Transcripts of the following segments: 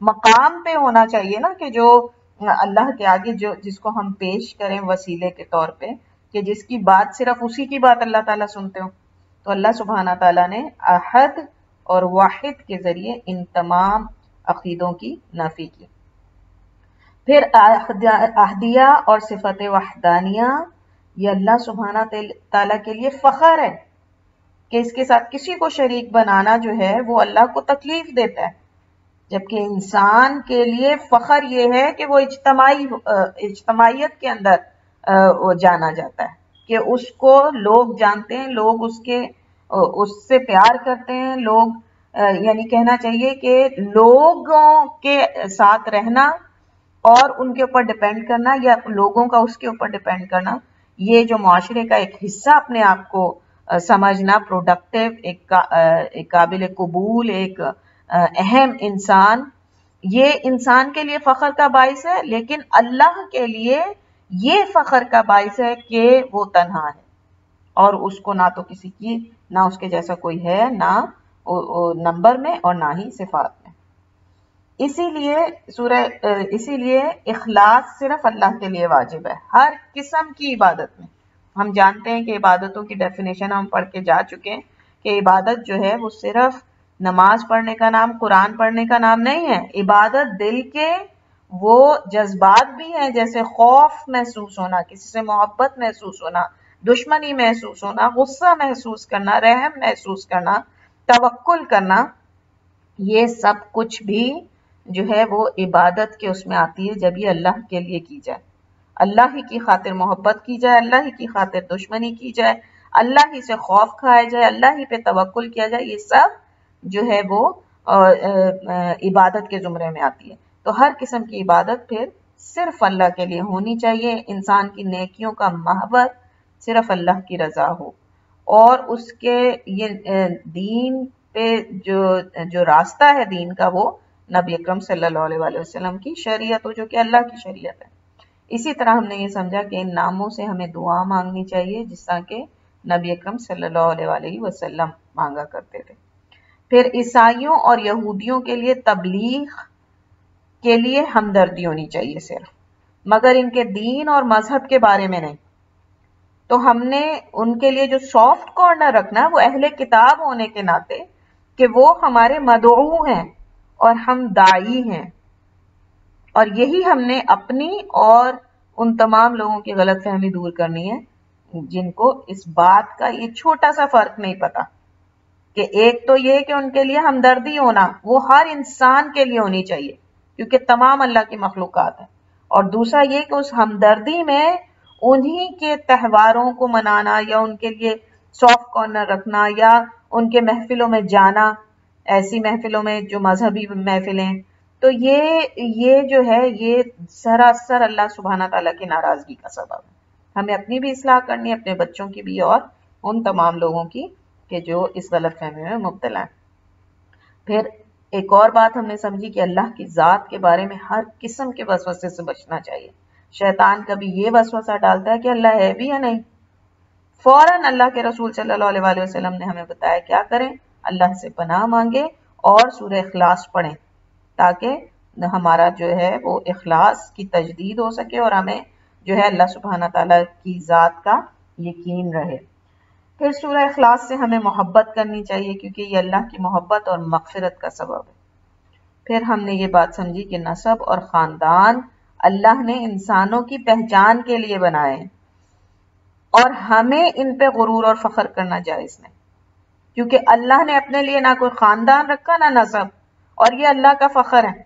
مقام پہ ہونا چاہیے نا کہ جو اللہ کے آگے جو جس کو ہم پیش کریں وسیلے کے طور پہ، کہ جس کی بات صرف اسی کی بات اللہ تعالیٰ سنتے ہو. تو اللہ سبحانہ تعالیٰ نے احد اور واحد کے ذریعے ان تمام عقیدوں کی نفی کی. پھر احدیہ اور صفت وحدانیہ، یہ اللہ سبحانہ تعالیٰ کے لیے فخر ہے کہ اس کے ساتھ کسی کو شریک بنانا جو ہے وہ اللہ کو تکلیف دیتا ہے، جبکہ انسان کے لیے فخر یہ ہے کہ وہ اجتماعیت کے اندر وہ جانا جاتا ہے، کہ اس کو لوگ جانتے ہیں، لوگ اس سے پیار کرتے ہیں، لوگ یعنی کہنا چاہیے کہ لوگوں کے ساتھ رہنا اور ان کے اوپر ڈیپینڈ کرنا یا لوگوں کا اس کے اوپر ڈیپینڈ کرنا، یہ جو معاشرے کا ایک حصہ اپنے آپ کو سمجھنا، پروڈکٹیو، ایک قابل قبول، ایک اہم انسان، یہ انسان کے لیے فخر کا باعث ہے. لیکن اللہ کے لیے یہ فخر کا باعث ہے کہ وہ تنہا ہے اور اس کو نہ تو کسی کی نہ اس کے جیسا کوئی ہے، نہ نمبر میں اور نہ ہی صفات میں. اسی لیے اخلاص صرف اللہ کے لیے واجب ہے ہر قسم کی عبادت میں. ہم جانتے ہیں کہ عبادتوں کی ڈیفینیشن ہم پڑھ کے جا چکے ہیں کہ عبادت جو ہے وہ صرف نماز پڑھنے کا نام، قرآن پڑھنے کا نام نہیں ہے. عبادت دل کے وہ جذبات بھی ہیں، جیسے خوف محسوس ہونا، کسی سے محبت محسوس ہونا، دشمنی محسوس ہونا، غصہ محسوس کرنا، رحم محسوس کرنا، توکل کرنا، یہ سب کچھ بھی جو ہے وہ عبادت کے اس میں آتی ہے جب یہ اللہ کے لیے کی جائے، اللہ ہی کی خاطر محبت کی جائے، اللہ ہی کی خاطر دشمنی کی جائے، اللہ ہی سے خوف کھایا جائے، اللہ ہی پہ توکل کیا جائے. یہ سب جو ہے وہ عبادت کے زمرے میں آتی ہے. تو ہر قسم کی عبادت پھر صرف اللہ کے لیے ہونی چاہیے. انسان کی نیکیوں کا محور صرف اللہ کی رضا ہو، اور اس کے یہ دین پہ جو راستہ ہے دین کا، وہ نبی اکرم صلی اللہ علیہ وآلہ وسلم کی شریعت ہو، جو کہ اللہ کی شریعت ہے. اسی طرح ہم نے یہ سمجھا کہ ان ناموں سے ہمیں دعا مانگنی چاہیے، جس طرح کہ نبی اکرم صلی اللہ علیہ وآلہ وسلم مانگا کرتے تھے. پھر عیسائیوں اور یہودیوں کے لیے تبلیغ کے لیے ہمدردی ہونی چاہیے صرف، مگر ان کے دین اور مذہب کے بارے میں نہیں. تو ہم نے ان کے لیے جو سافٹ کارنر رکھنا ہے وہ اہل کتاب ہونے کے ناطے، کہ وہ ہمارے مدعو ہیں اور ہم داعی ہیں، اور یہی ہم نے اپنی اور ان تمام لوگوں کی غلط فہمی دور کرنی ہے جن کو اس بات کا یہ چھوٹا سا فرق نہیں پتا، کہ ایک تو یہ کہ ان کے لیے ہمدردی ہونا وہ ہر انسان کے لیے ہونی چاہیے کیونکہ تمام اللہ کی مخلوقات ہیں، اور دوسرا یہ کہ اس ہمدردی میں انہی کے تہواروں کو منانا یا ان کے لیے سافٹ کارنر رکھنا یا ان کے محفلوں میں جانا، ایسی محفلوں میں جو مذہبی محفلیں، تو یہ جو ہے یہ سراسر اللہ سبحانہ تعالیٰ کی ناراضگی کا سبب ہے. ہمیں اپنی بھی اصلاح کرنی ہے، اپنے بچوں کی بھی اور ان تمام لوگوں کی کہ جو اس غلط فہمی میں مبتلا ہیں. پھر ایک اور بات ہم نے سمجھی کہ اللہ کی ذات کے بارے میں ہر قسم کے وسوسے سے بچنا چاہیے. شیطان کبھی یہ وسوسہ ڈالتا ہے کہ اللہ ہے بھی یا نہیں، فوراً اللہ کے رسول صلی اللہ علیہ وآلہ وسلم نے ہمیں بتایا کیا کریں، اللہ سے پناہ مانگے اور سورہ اخلاص پڑھیں تاکہ ہمارا جو ہے وہ اخلاص کی تجدید ہو سکے اور ہمیں جو ہے اللہ سبحانہ تعالیٰ کی ذات کا یقین رہے. پھر سورہ اخلاص سے ہمیں محبت کرنی چاہیے کیونکہ یہ اللہ کی محبت اور مغفرت کا سبب ہے. پھر ہم نے یہ بات سمجھی کہ نسب اور خاندان اللہ نے انسانوں کی پہچان کے لیے بنائے ہیں اور ہمیں ان پہ غرور اور فخر کرنا جائز نہیں، کیونکہ اللہ نے اپنے لیے نہ کوئی خاندان رکھا نہ نسب، اور یہ اللہ کا فخر ہے.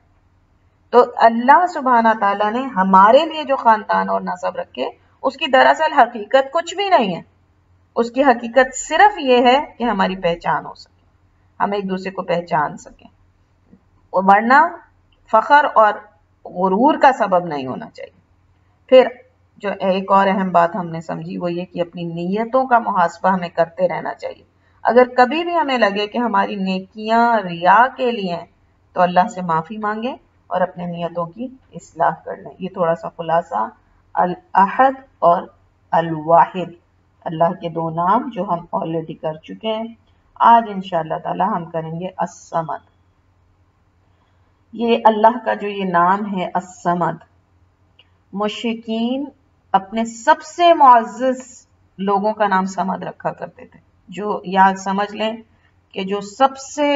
تو اللہ سبحانہ تعالیٰ نے ہمارے لیے جو خاندان اور نسب رکھے اس کی دراصل حقیقت کچھ بھی نہیں ہے. اس کی حقیقت صرف یہ ہے کہ ہماری پہچان ہو سکے، ہم ایک دوسرے کو پہچان سکیں، ورنہ فخر اور غرور کا سبب نہیں ہونا چاہیے. پھر جو ایک اور اہم بات ہم نے سمجھی وہ یہ کہ اپنی نیتوں کا محاسبہ ہمیں کرتے رہنا چاہیے. اگر کبھی بھی ہمیں لگے کہ ہماری نیکیاں ریا کے لیے ہیں تو اللہ سے معافی مانگیں اور اپنے نیتوں کی اصلاح کر لیں. یہ تھوڑا سا خلاصہ الاحد اور الواحد، اللہ کے دو نام جو ہم آلریڈی کر چکے ہیں. آج انشاءاللہ تعالی ہم کریں گے الصمد. یہ اللہ کا جو یہ نام ہے الصمد، مشرکین اپنے سب سے معزز لوگوں کا نام صمد رکھا کرتے تھے، جو یاد سمجھ لیں کہ جو سب سے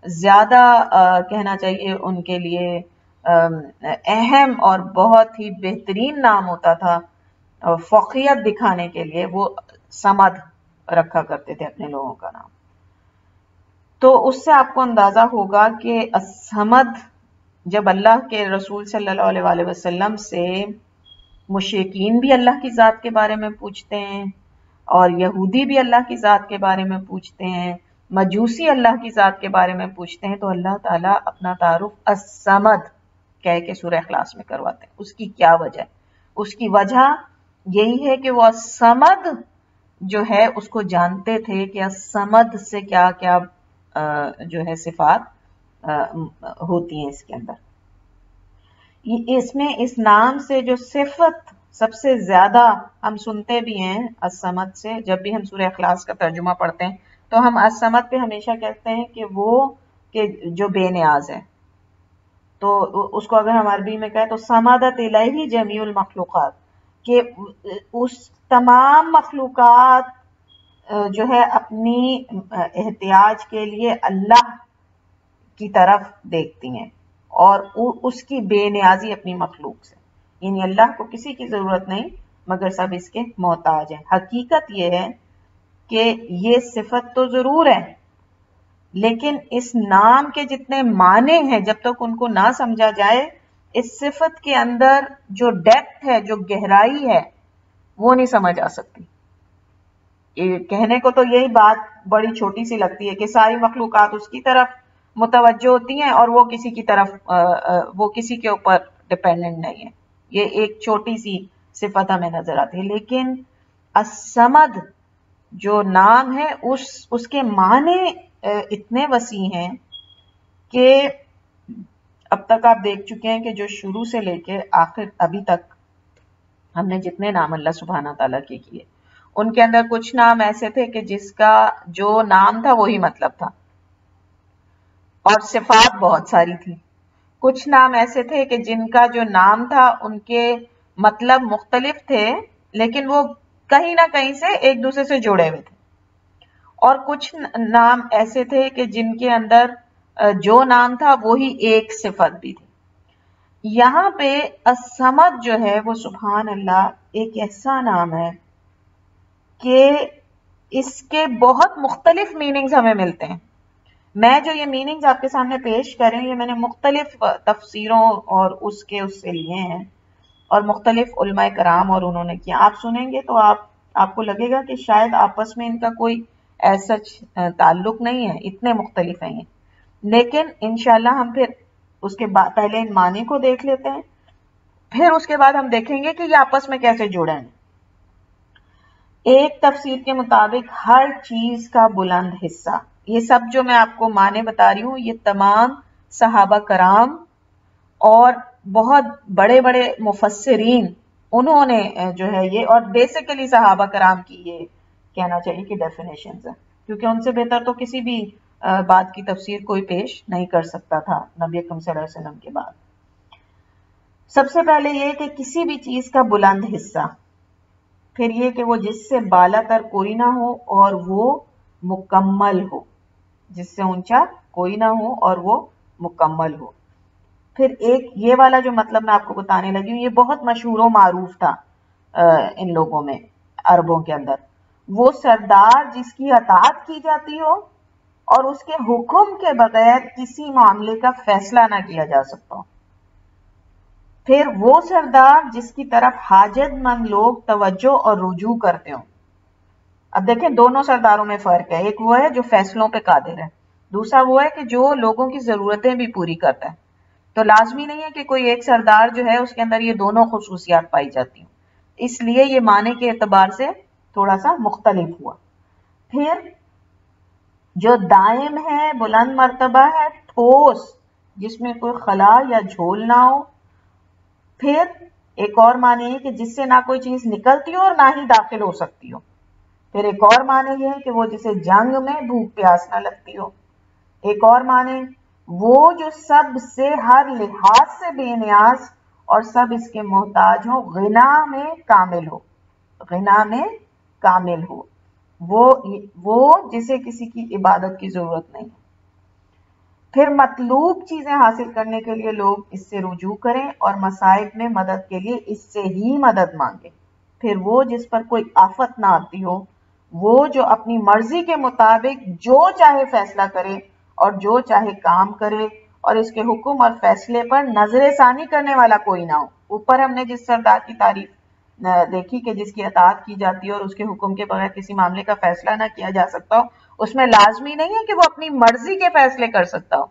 زیادہ کہنا چاہیے ان کے لیے اہم اور بہت ہی بہترین نام ہوتا تھا فوقیت دکھانے کے لیے، وہ صمد رکھا کرتے تھے اپنے لوگوں کا نام۔ تو اس سے آپ کو اندازہ ہوگا کہ الصمد جب اللہ کے رسول صلی اللہ علیہ وآلہ وسلم سے مشرکین بھی اللہ کی ذات کے بارے میں پوچھتے ہیں، اور یہودی بھی اللہ کی ذات کے بارے میں پوچھتے ہیں، مجوسی اللہ کی ذات کے بارے میں پوچھتے ہیں، تو اللہ تعالیٰ اپنا تعارف الصمد کہہ کے سورہ اخلاص میں کرواتے ہیں۔ اس کی کیا وجہ ہے؟ اس کی وجہ یہی ہے کہ وہ الصمد جو ہے اس کو جانتے تھے کہ الصمد سے کیا کیا جو ہے صفات ہوتی ہیں اس کے اندر۔ اس میں اس نام سے جو صفت سب سے زیادہ ہم سنتے بھی ہیں الصمد سے، جب بھی ہم سورہ اخلاص کا ترجمہ پڑھتے ہیں تو ہم الصمد پہ ہمیشہ کہتے ہیں کہ وہ کہ جو بے نیاز ہے، تو اس کو اگر ہم عربی میں کہیں تو صمدت الیہ جمیع المخلوقات، کہ اس تمام مخلوقات جو ہے اپنی احتیاج کے لیے اللہ کی طرف دیکھتی ہیں اور اس کی بے نیازی اپنی مخلوق سے، یعنی اللہ کو کسی کی ضرورت نہیں مگر سب اس کے محتاج ہیں۔ حقیقت یہ ہے کہ یہ صفت تو ضرور ہے، لیکن اس نام کے جتنے معنی ہیں جب تک ان کو نہ سمجھا جائے، اس صفت کے اندر جو ڈیپتھ ہے، جو گہرائی ہے، وہ نہیں سمجھ آ سکتی۔ کہنے کو تو یہی بات بڑی چھوٹی سی لگتی ہے کہ ساری مخلوقات اس کی طرف متوجہ ہوتی ہیں اور وہ کسی کی طرف وہ کسی کے اوپر ڈپینڈنٹ نہیں ہے، یہ ایک چھوٹی سی صفت ہمیں نظر آتی ہے۔ لیکن الصمد جو نام ہے اس کے معنی اتنے وسیع ہیں کہ اب تک آپ دیکھ چکے ہیں کہ جو شروع سے لے کے آخر ابھی تک ہم نے جتنے نام اللہ سبحانہ تعالیٰ کے کیے، ان کے اندر کچھ نام ایسے تھے کہ جس کا جو نام تھا وہی مطلب تھا، اور صفات بہت ساری تھی۔ کچھ نام ایسے تھے کہ جن کا جو نام تھا ان کے مطلب مختلف تھے، لیکن وہ کہیں نہ کہیں سے ایک دوسرے سے جڑے ہوئے تھے، اور کچھ نام ایسے تھے کہ جن کے اندر جو نام تھا وہی ایک صفت بھی تھی۔ یہاں پہ الصمد جو ہے وہ سبحان اللہ ایک ایسا نام ہے کہ اس کے بہت مختلف میننگز ہمیں ملتے ہیں۔ میں جو یہ میننگز آپ کے سامنے پیش کر رہی ہوں، یہ میں نے مختلف تفسیروں اور اس سے لیے ہیں، اور مختلف علماء کرام اور انہوں نے کیا۔ آپ سنیں گے تو آپ کو لگے گا کہ شاید آپس میں ان کا کوئی ایسا تعلق نہیں ہے، اتنے مختلف ہیں یہ، لیکن انشاءاللہ ہم پھر اس کے بعد پہلے ان معنی کو دیکھ لیتے ہیں، پھر اس کے بعد ہم دیکھیں گے کہ یہ آپس میں کیسے جڑے ہیں۔ ایک تفسیر کے مطابق ہر چیز کا بلند حصہ، یہ سب جو میں آپ کو معنی بتا رہی ہوں یہ تمام صحابہ کرام اور بہت بڑے بڑے مفسرین انہوں نے جو ہے یہ، اور بیسیکلی صحابہ کرام کی یہ کہنا چاہیے کہ ڈیفینیشنز ہیں، کیونکہ ان سے بہتر تو کسی بھی بات کی تفسیر کوئی پیش نہیں کر سکتا تھا نبی اکرم صلی اللہ علیہ وسلم کے بعد۔ سب سے پہلے یہ کہ کسی بھی چیز کا بلند حصہ، پھر یہ کہ وہ جس سے بالا تر کوئی نہ ہو اور وہ مکمل ہو، جس سے اونچا کوئی نہ ہو اور وہ مکمل ہو۔ پھر ایک یہ والا جو مطلب میں آپ کو بتانے لگی ہوں، یہ بہت مشہور و معروف تھا ان لوگوں میں، عربوں کے اندر، وہ سردار جس کی اطاعت کی جاتی ہو اور اس کے حکم کے بغیر کسی معاملے کا فیصلہ نہ کیا جا سکتا ہو۔ پھر وہ سردار جس کی طرف حاجت مند لوگ توجہ اور رجوع کرتے ہوں۔ اب دیکھیں دونوں سرداروں میں فرق ہے، ایک وہ ہے جو فیصلوں پہ قادر ہے، دوسرا وہ ہے کہ جو لوگوں کی ضرورتیں بھی پوری کرتا ہے۔ تو لازمی نہیں ہے کہ کوئی ایک سردار جو ہے اس کے اندر یہ دونوں خصوصیات پائی جاتی ہیں، اس لیے یہ معنی کے اعتبار سے تھوڑا سا مختلف ہوا۔ پھر جو دائم ہے، بلند مرتبہ ہے، ٹھوس، جس میں کوئی خلا یا جھول نہ ہو۔ پھر ایک اور معنی ہے کہ جس سے نہ کوئی چیز نکلتی ہو اور نہ ہی داخل ہو سکتی ہو۔ پھر ایک اور معنی یہ ہے کہ وہ جسے جنگ میں بھوک پیاس نہ لگتی ہو۔ ایک اور معنی وہ جو سب سے ہر لحاظ سے بے نیاز اور سب اس کے محتاج ہو، غنا میں کامل ہو، غنا میں کامل ہو، وہ جسے کسی کی عبادت کی ضرورت نہیں۔ پھر مطلوب چیزیں حاصل کرنے کے لیے لوگ اس سے رجوع کریں اور مصائب میں مدد کے لیے اس سے ہی مدد مانگیں۔ پھر وہ جس پر کوئی آفت نہ آتی ہو، وہ جو اپنی مرضی کے مطابق جو چاہے فیصلہ کرے اور جو چاہے کام کرے، اور اس کے حکم اور فیصلے پر نظر ثانی کرنے والا کوئی نہ ہو۔ اوپر ہم نے جس سردار کی تعریف دیکھی کہ جس کی اطاعت کی جاتی ہے اور اس کے حکم کے بغیر کسی معاملے کا فیصلہ نہ کیا جا سکتا ہو، اس میں لازمی نہیں ہے کہ وہ اپنی مرضی کے فیصلے کر سکتا ہو۔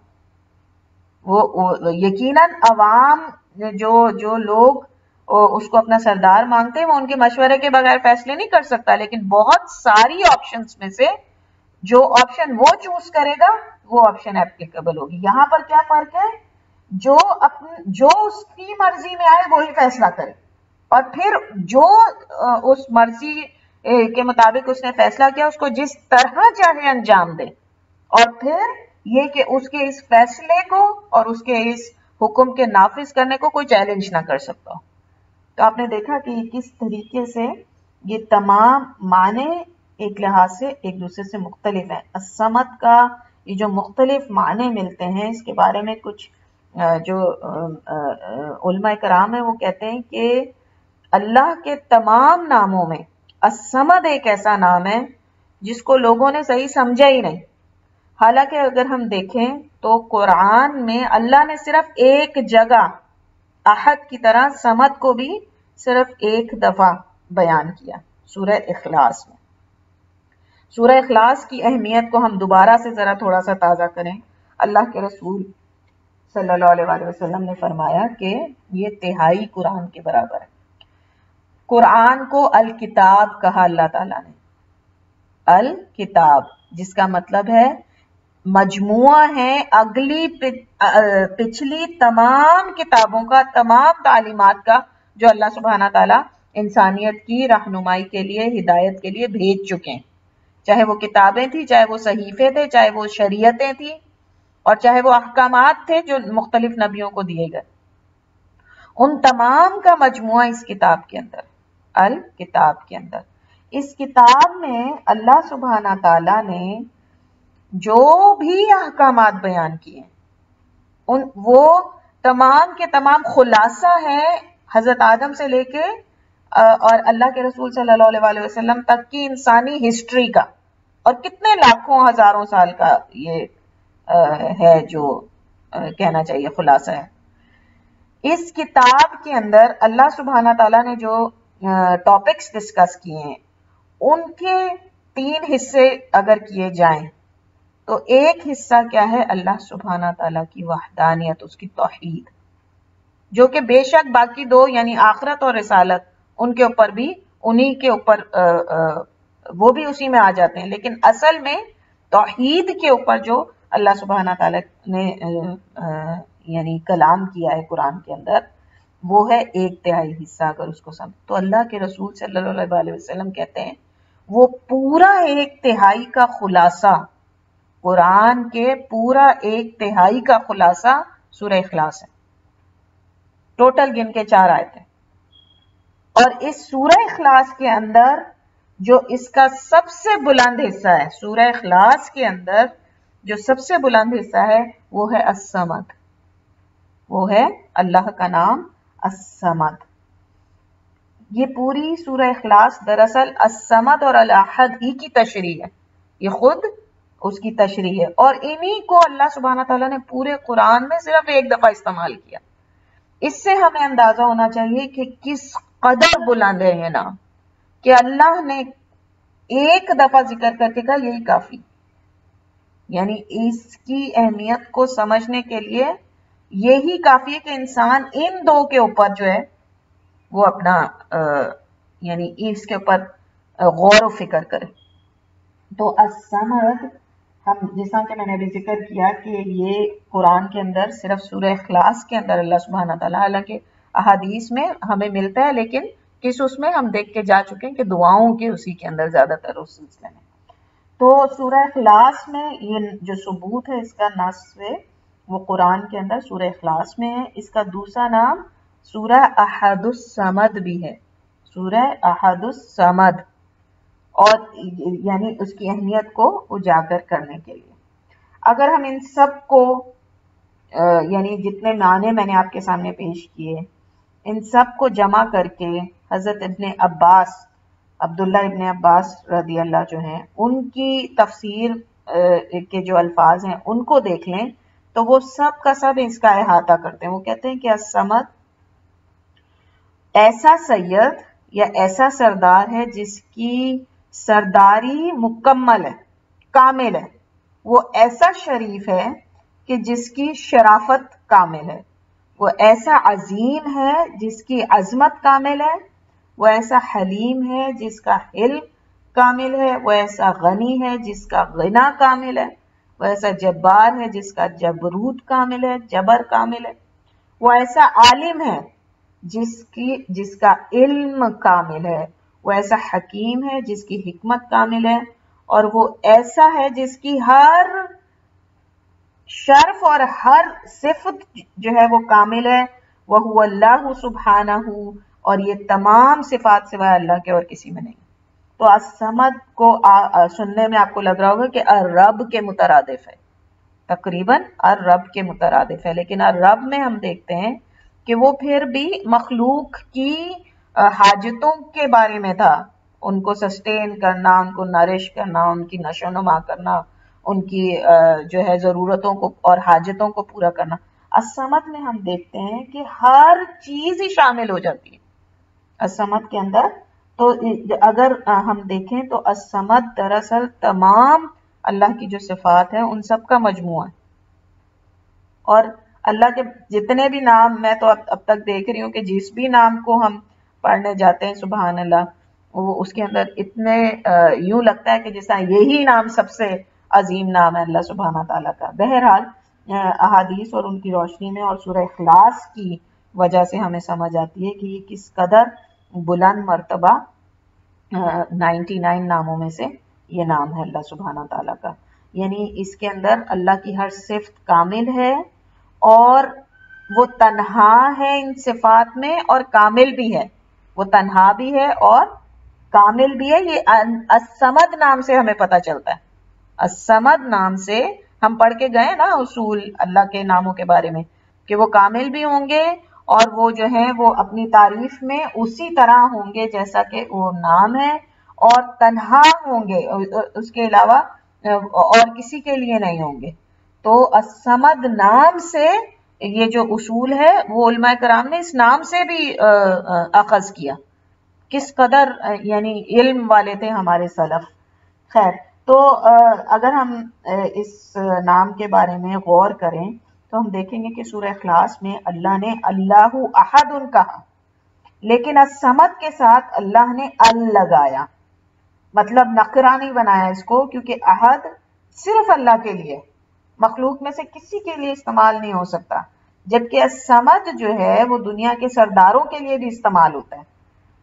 وہ یقیناً عوام جو لوگ اس کو اپنا سردار مانگتے ہیں، وہ ان کے مشورے کے بغیر فیصلے نہیں کر سکتا، لیکن بہت ساری آپشنز میں سے جو آپشن وہ چوز کرے گا وہ آپشن ایپلیکیبل ہوگی۔ یہاں پر کیا فرق ہے؟ جو اس کی مرضی میں آئے وہی فیصلہ کرے، اور پھر جو اس مرضی کے مطابق اس نے فیصلہ کیا اس کو جس طرح چاہے انجام دے، اور پھر یہ کہ اس کے اس فیصلے کو اور اس کے اس حکم کے نافذ کرنے کو کوئی چیلنج نہ کر سکتا۔ تو آپ نے دیکھا کہ کس طریقے سے یہ تمام معنی ایک لحاظ سے ایک دوسرے سے مختلف ہیں۔ الصمد کا یہ جو مختلف معنی ملتے ہیں، اس کے بارے میں کچھ جو علماء کرام ہیں وہ کہتے ہیں کہ اللہ کے تمام ناموں میں الصمد ایک ایسا نام ہے جس کو لوگوں نے صحیح سمجھا ہی نہیں۔ حالانکہ اگر ہم دیکھیں تو قرآن میں اللہ نے صرف ایک جگہ احد کی طرح صمد کو بھی صرف ایک دفعہ بیان کیا، سورہ اخلاص میں۔ سورہ اخلاص کی اہمیت کو ہم دوبارہ سے ذرا تھوڑا سا تازہ کریں۔ اللہ کے رسول صلی اللہ علیہ وآلہ وسلم نے فرمایا کہ یہ تہائی قرآن کے برابر ہے۔ قرآن کو الکتاب کہا اللہ تعالیٰ نے، الکتاب، جس کا مطلب ہے مجموعہ ہے اگلی پچھلی تمام کتابوں کا، تمام تعلیمات کا جو اللہ سبحانہ تعالیٰ انسانیت کی رہنمائی کے لیے، ہدایت کے لیے بھیج چکے ہیں، چاہے وہ کتابیں تھیں، چاہے وہ صحیفے تھے، چاہے وہ شریعتیں تھیں، اور چاہے وہ احکامات تھے جو مختلف نبیوں کو دیے گئے، ان تمام کا مجموعہ اس کتاب کے اندر، الکتاب کے اندر۔ اس کتاب میں اللہ سبحانہ تعالیٰ نے جو بھی احکامات بیان کیے وہ تمام کے تمام خلاصہ ہے حضرت آدم سے لے کے اور اللہ کے رسول صلی اللہ علیہ وآلہ وسلم تک کی انسانی ہسٹری کا، اور کتنے لاکھوں ہزاروں سال کا یہ ہے جو کہنا چاہیے خلاصہ ہے۔ اس کتاب کے اندر اللہ سبحانہ تعالیٰ نے جو ٹاپکس ڈسکس کیے ہیں ان کے 3 حصے اگر کیے جائیں تو ایک حصہ کیا ہے؟ اللہ سبحانہ تعالیٰ کی وحدانیت، اس کی توحید، جو کہ بے شک باقی 2 یعنی آخرت اور رسالت ان کے اوپر بھی انہی کے اوپر وہ بھی اسی میں آ جاتے ہیں، لیکن اصل میں توحید کے اوپر جو اللہ سبحانہ تعالیٰ نے یعنی کلام کیا ہے قرآن کے اندر، وہ ہے 1/3 حصہ اگر اس کو سمجھ تو اللہ کے رسول صلی اللہ علیہ وآلہ وسلم کہتے ہیں وہ پورا 1/3 کا خلاصہ، قرآن کے پورا 1/3 کا خلاصہ سورہ اخلاص ہے۔ ٹوٹل گن کے 4 آیتیں، اور اس سورہ اخلاص کے اندر جو اس کا سب سے بلند حصہ ہے، سورہ اخلاص کے اندر جو سب سے بلند حصہ ہے وہ ہے الصمد، وہ ہے اللہ کا نام الصمد۔ یہ پوری سورہ اخلاص دراصل الصمد اور الاحد ہی کی تشریح ہے، یہ خود اس کی تشریح ہے، اور انہی کو اللہ سبحانہ تعالیٰ نے پورے قرآن میں صرف ایک دفعہ استعمال کیا۔ اس سے ہمیں اندازہ ہونا چاہیے کہ کس قدر بلند ہے یہ نام، کہ اللہ نے ایک دفعہ ذکر کر کے کہا یہی کافی، یعنی اس کی اہمیت کو سمجھنے کے لیے یہی کافی ہے کہ انسان ان 2 کے اوپر جو ہے وہ اپنا یعنی اس کے اوپر غور و فکر کرے۔ تو الصمد، ہم جیسا کہ میں نے ابھی ذکر کیا کہ یہ قرآن کے اندر صرف سورہ اخلاص کے اندر اللہ سبحانہ تعالیٰ، حالانکہ احادیث میں ہمیں ملتا ہے لیکن کس اس میں ہم دیکھ کے جا چکے ہیں کہ دعاؤں کی اسی کے اندر زیادہ تر اس سلسلے میں۔ تو سورہ اخلاص میں یہ جو ثبوت ہے اس کا نہ صرف وہ قرآن کے اندر سورہ اخلاص میں ہے. اس کا دوسرا نام سورہ احد الصمد بھی ہے، سورہ احد الصمد، اور یعنی اس کی اہمیت کو اجاگر کرنے کے لیے. اگر ہم ان سب کو یعنی جتنے معنی میں نے آپ کے سامنے پیش کیے، ان سب کو جمع کر کے حضرت ابن عباس، عبداللہ ابن عباس رضی اللہ جو ہیں، ان کی تفسیر کے جو الفاظ ہیں ان کو دیکھ لیں تو وہ سب کا سب اس کا احاطہ کرتے ہیں. وہ کہتے ہیں کہ الصمد ایسا سید یا ایسا سردار ہے جس کی سرداری مکمل ہے، کامل ہے. وہ ایسا شریف ہے کہ جس کی شرافت کامل ہے. وہ ایسا عظیم ہے جس کی عظمت کامل ہے. وہ ایسا حلیم ہے جس کا حلم کامل ہے. وہ ایسا غنی ہے جس کا غنا کامل ہے. وہ ایسا جبار ہے جس کا جبروت کامل ہے، جبر کامل ہے. وہ ایسا عالم ہے جس کا علم کامل ہے. وہ ایسا حکیم ہے جس کی حکمت کامل ہے. اور وہ ایسا ہے جس کی ہر شرف اور ہر صفت جو ہے وہ کامل ہے. وَهُوَ اللَّهُ سُبْحَانَهُ، اور یہ تمام صفات سوائے اللہ کے اور کسی میں نہیں. تو الصمد کو سننے میں آپ کو لگ رہا ہوگا کہ الرب کے مترادف ہے، تقریباً الرب کے مترادف ہے، لیکن الرب میں ہم دیکھتے ہیں کہ وہ پھر بھی مخلوق کی حاجتوں کے بارے میں تھا. ان کو سسٹین کرنا، ان کو نرش کرنا، ان کی نشو و نما کرنا، ان کی جو ہے ضرورتوں کو اور حاجتوں کو پورا کرنا. الصمد میں ہم دیکھتے ہیں کہ ہر چیز ہی شامل ہو جاتی ہے الصمد کے اندر. تو اگر ہم دیکھیں تو الصمد دراصل تمام اللہ کی جو صفات ہیں ان سب کا مجموعہ ہے. اور اللہ کے جتنے بھی نام، میں تو اب تک دیکھ رہی ہوں کہ جس بھی نام کو ہم پڑھنے جاتے ہیں سبحان اللہ، وہ اس کے اندر اتنے یوں لگتا ہے کہ جس طرح یہی نام سب سے عظیم نام ہے اللہ سبحانہ تعالیٰ کا. بہرحال احادیث اور ان کی روشنی میں اور سورہ اخلاص کی وجہ سے ہمیں سمجھ آتی ہے کہ یہ کس قدر بلند مرتبہ 99 ناموں میں سے یہ نام ہے اللہ سبحانہ تعالیٰ کا. یعنی اس کے اندر اللہ کی ہر صفت کامل ہے، اور وہ تنہا ہے ان صفات میں اور کامل بھی ہے. وہ تنہا بھی ہے اور کامل بھی ہے. یہ الصمد نام سے ہمیں پتہ چلتا ہے. الصمد نام سے ہم پڑھ کے گئے نا اصول اللہ کے ناموں کے بارے میں، کہ وہ کامل بھی ہوں گے اور وہ جو ہیں وہ اپنی تعریف میں اسی طرح ہوں گے جیسا کہ وہ نام ہے، اور تنہا ہوں گے، اس کے علاوہ اور کسی کے لیے نہیں ہوں گے. تو الصمد نام سے یہ جو اصول ہے وہ علماء کرام نے اس نام سے بھی اخذ کیا. کس قدر یعنی علم والے تھے ہمارے سلف. خیر، تو اگر ہم اس نام کے بارے میں غور کریں تو ہم دیکھیں گے کہ سورہ اخلاص میں اللہ نے اللہ احد کہا، لیکن الصمد کے ساتھ اللہ نے ال لگایا، مطلب نقرہ نہیں بنایا اس کو، کیونکہ احد صرف اللہ کے لیے، مخلوق میں سے کسی کے لیے استعمال نہیں ہو سکتا. جبکہ الصمد جو ہے وہ دنیا کے سرداروں کے لیے بھی استعمال ہوتا ہے.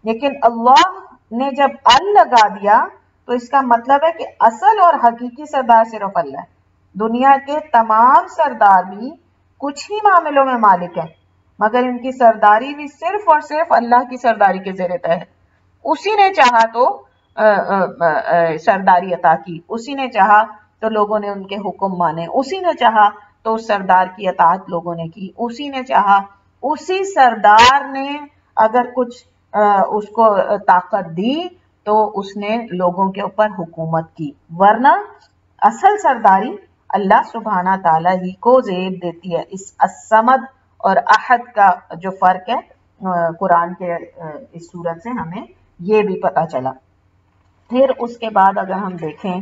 لیکن اللہ نے جب ال لگا دیا تو اس کا مطلب ہے کہ اصل اور حقیقی سردار صرف اللہ ہے. دنیا کے تمام سردار بھی کچھ ہی معاملوں میں مالک ہیں، مگر ان کی سرداری بھی صرف اور صرف اللہ کی سرداری کے زیر تحت. اسی نے چاہا تو سرداری عطا کی، اسی نے چاہا تو لوگوں نے ان کے حکم مانے، اسی نے چاہا تو اس سردار کی اطاعت لوگوں نے کی، اسی نے چاہا، اسی سردار نے اگر کچھ اس کو طاقت دی تو اس نے لوگوں کے اوپر حکومت کی. ورنہ اصل سرداری اللہ سبحانہ تعالیٰ ہی کو زیب دیتی ہے. اس الصمد اور احد کا جو فرق ہے قرآن کے اس صورت سے ہمیں یہ بھی پتہ چلا. پھر اس کے بعد اگر ہم دیکھیں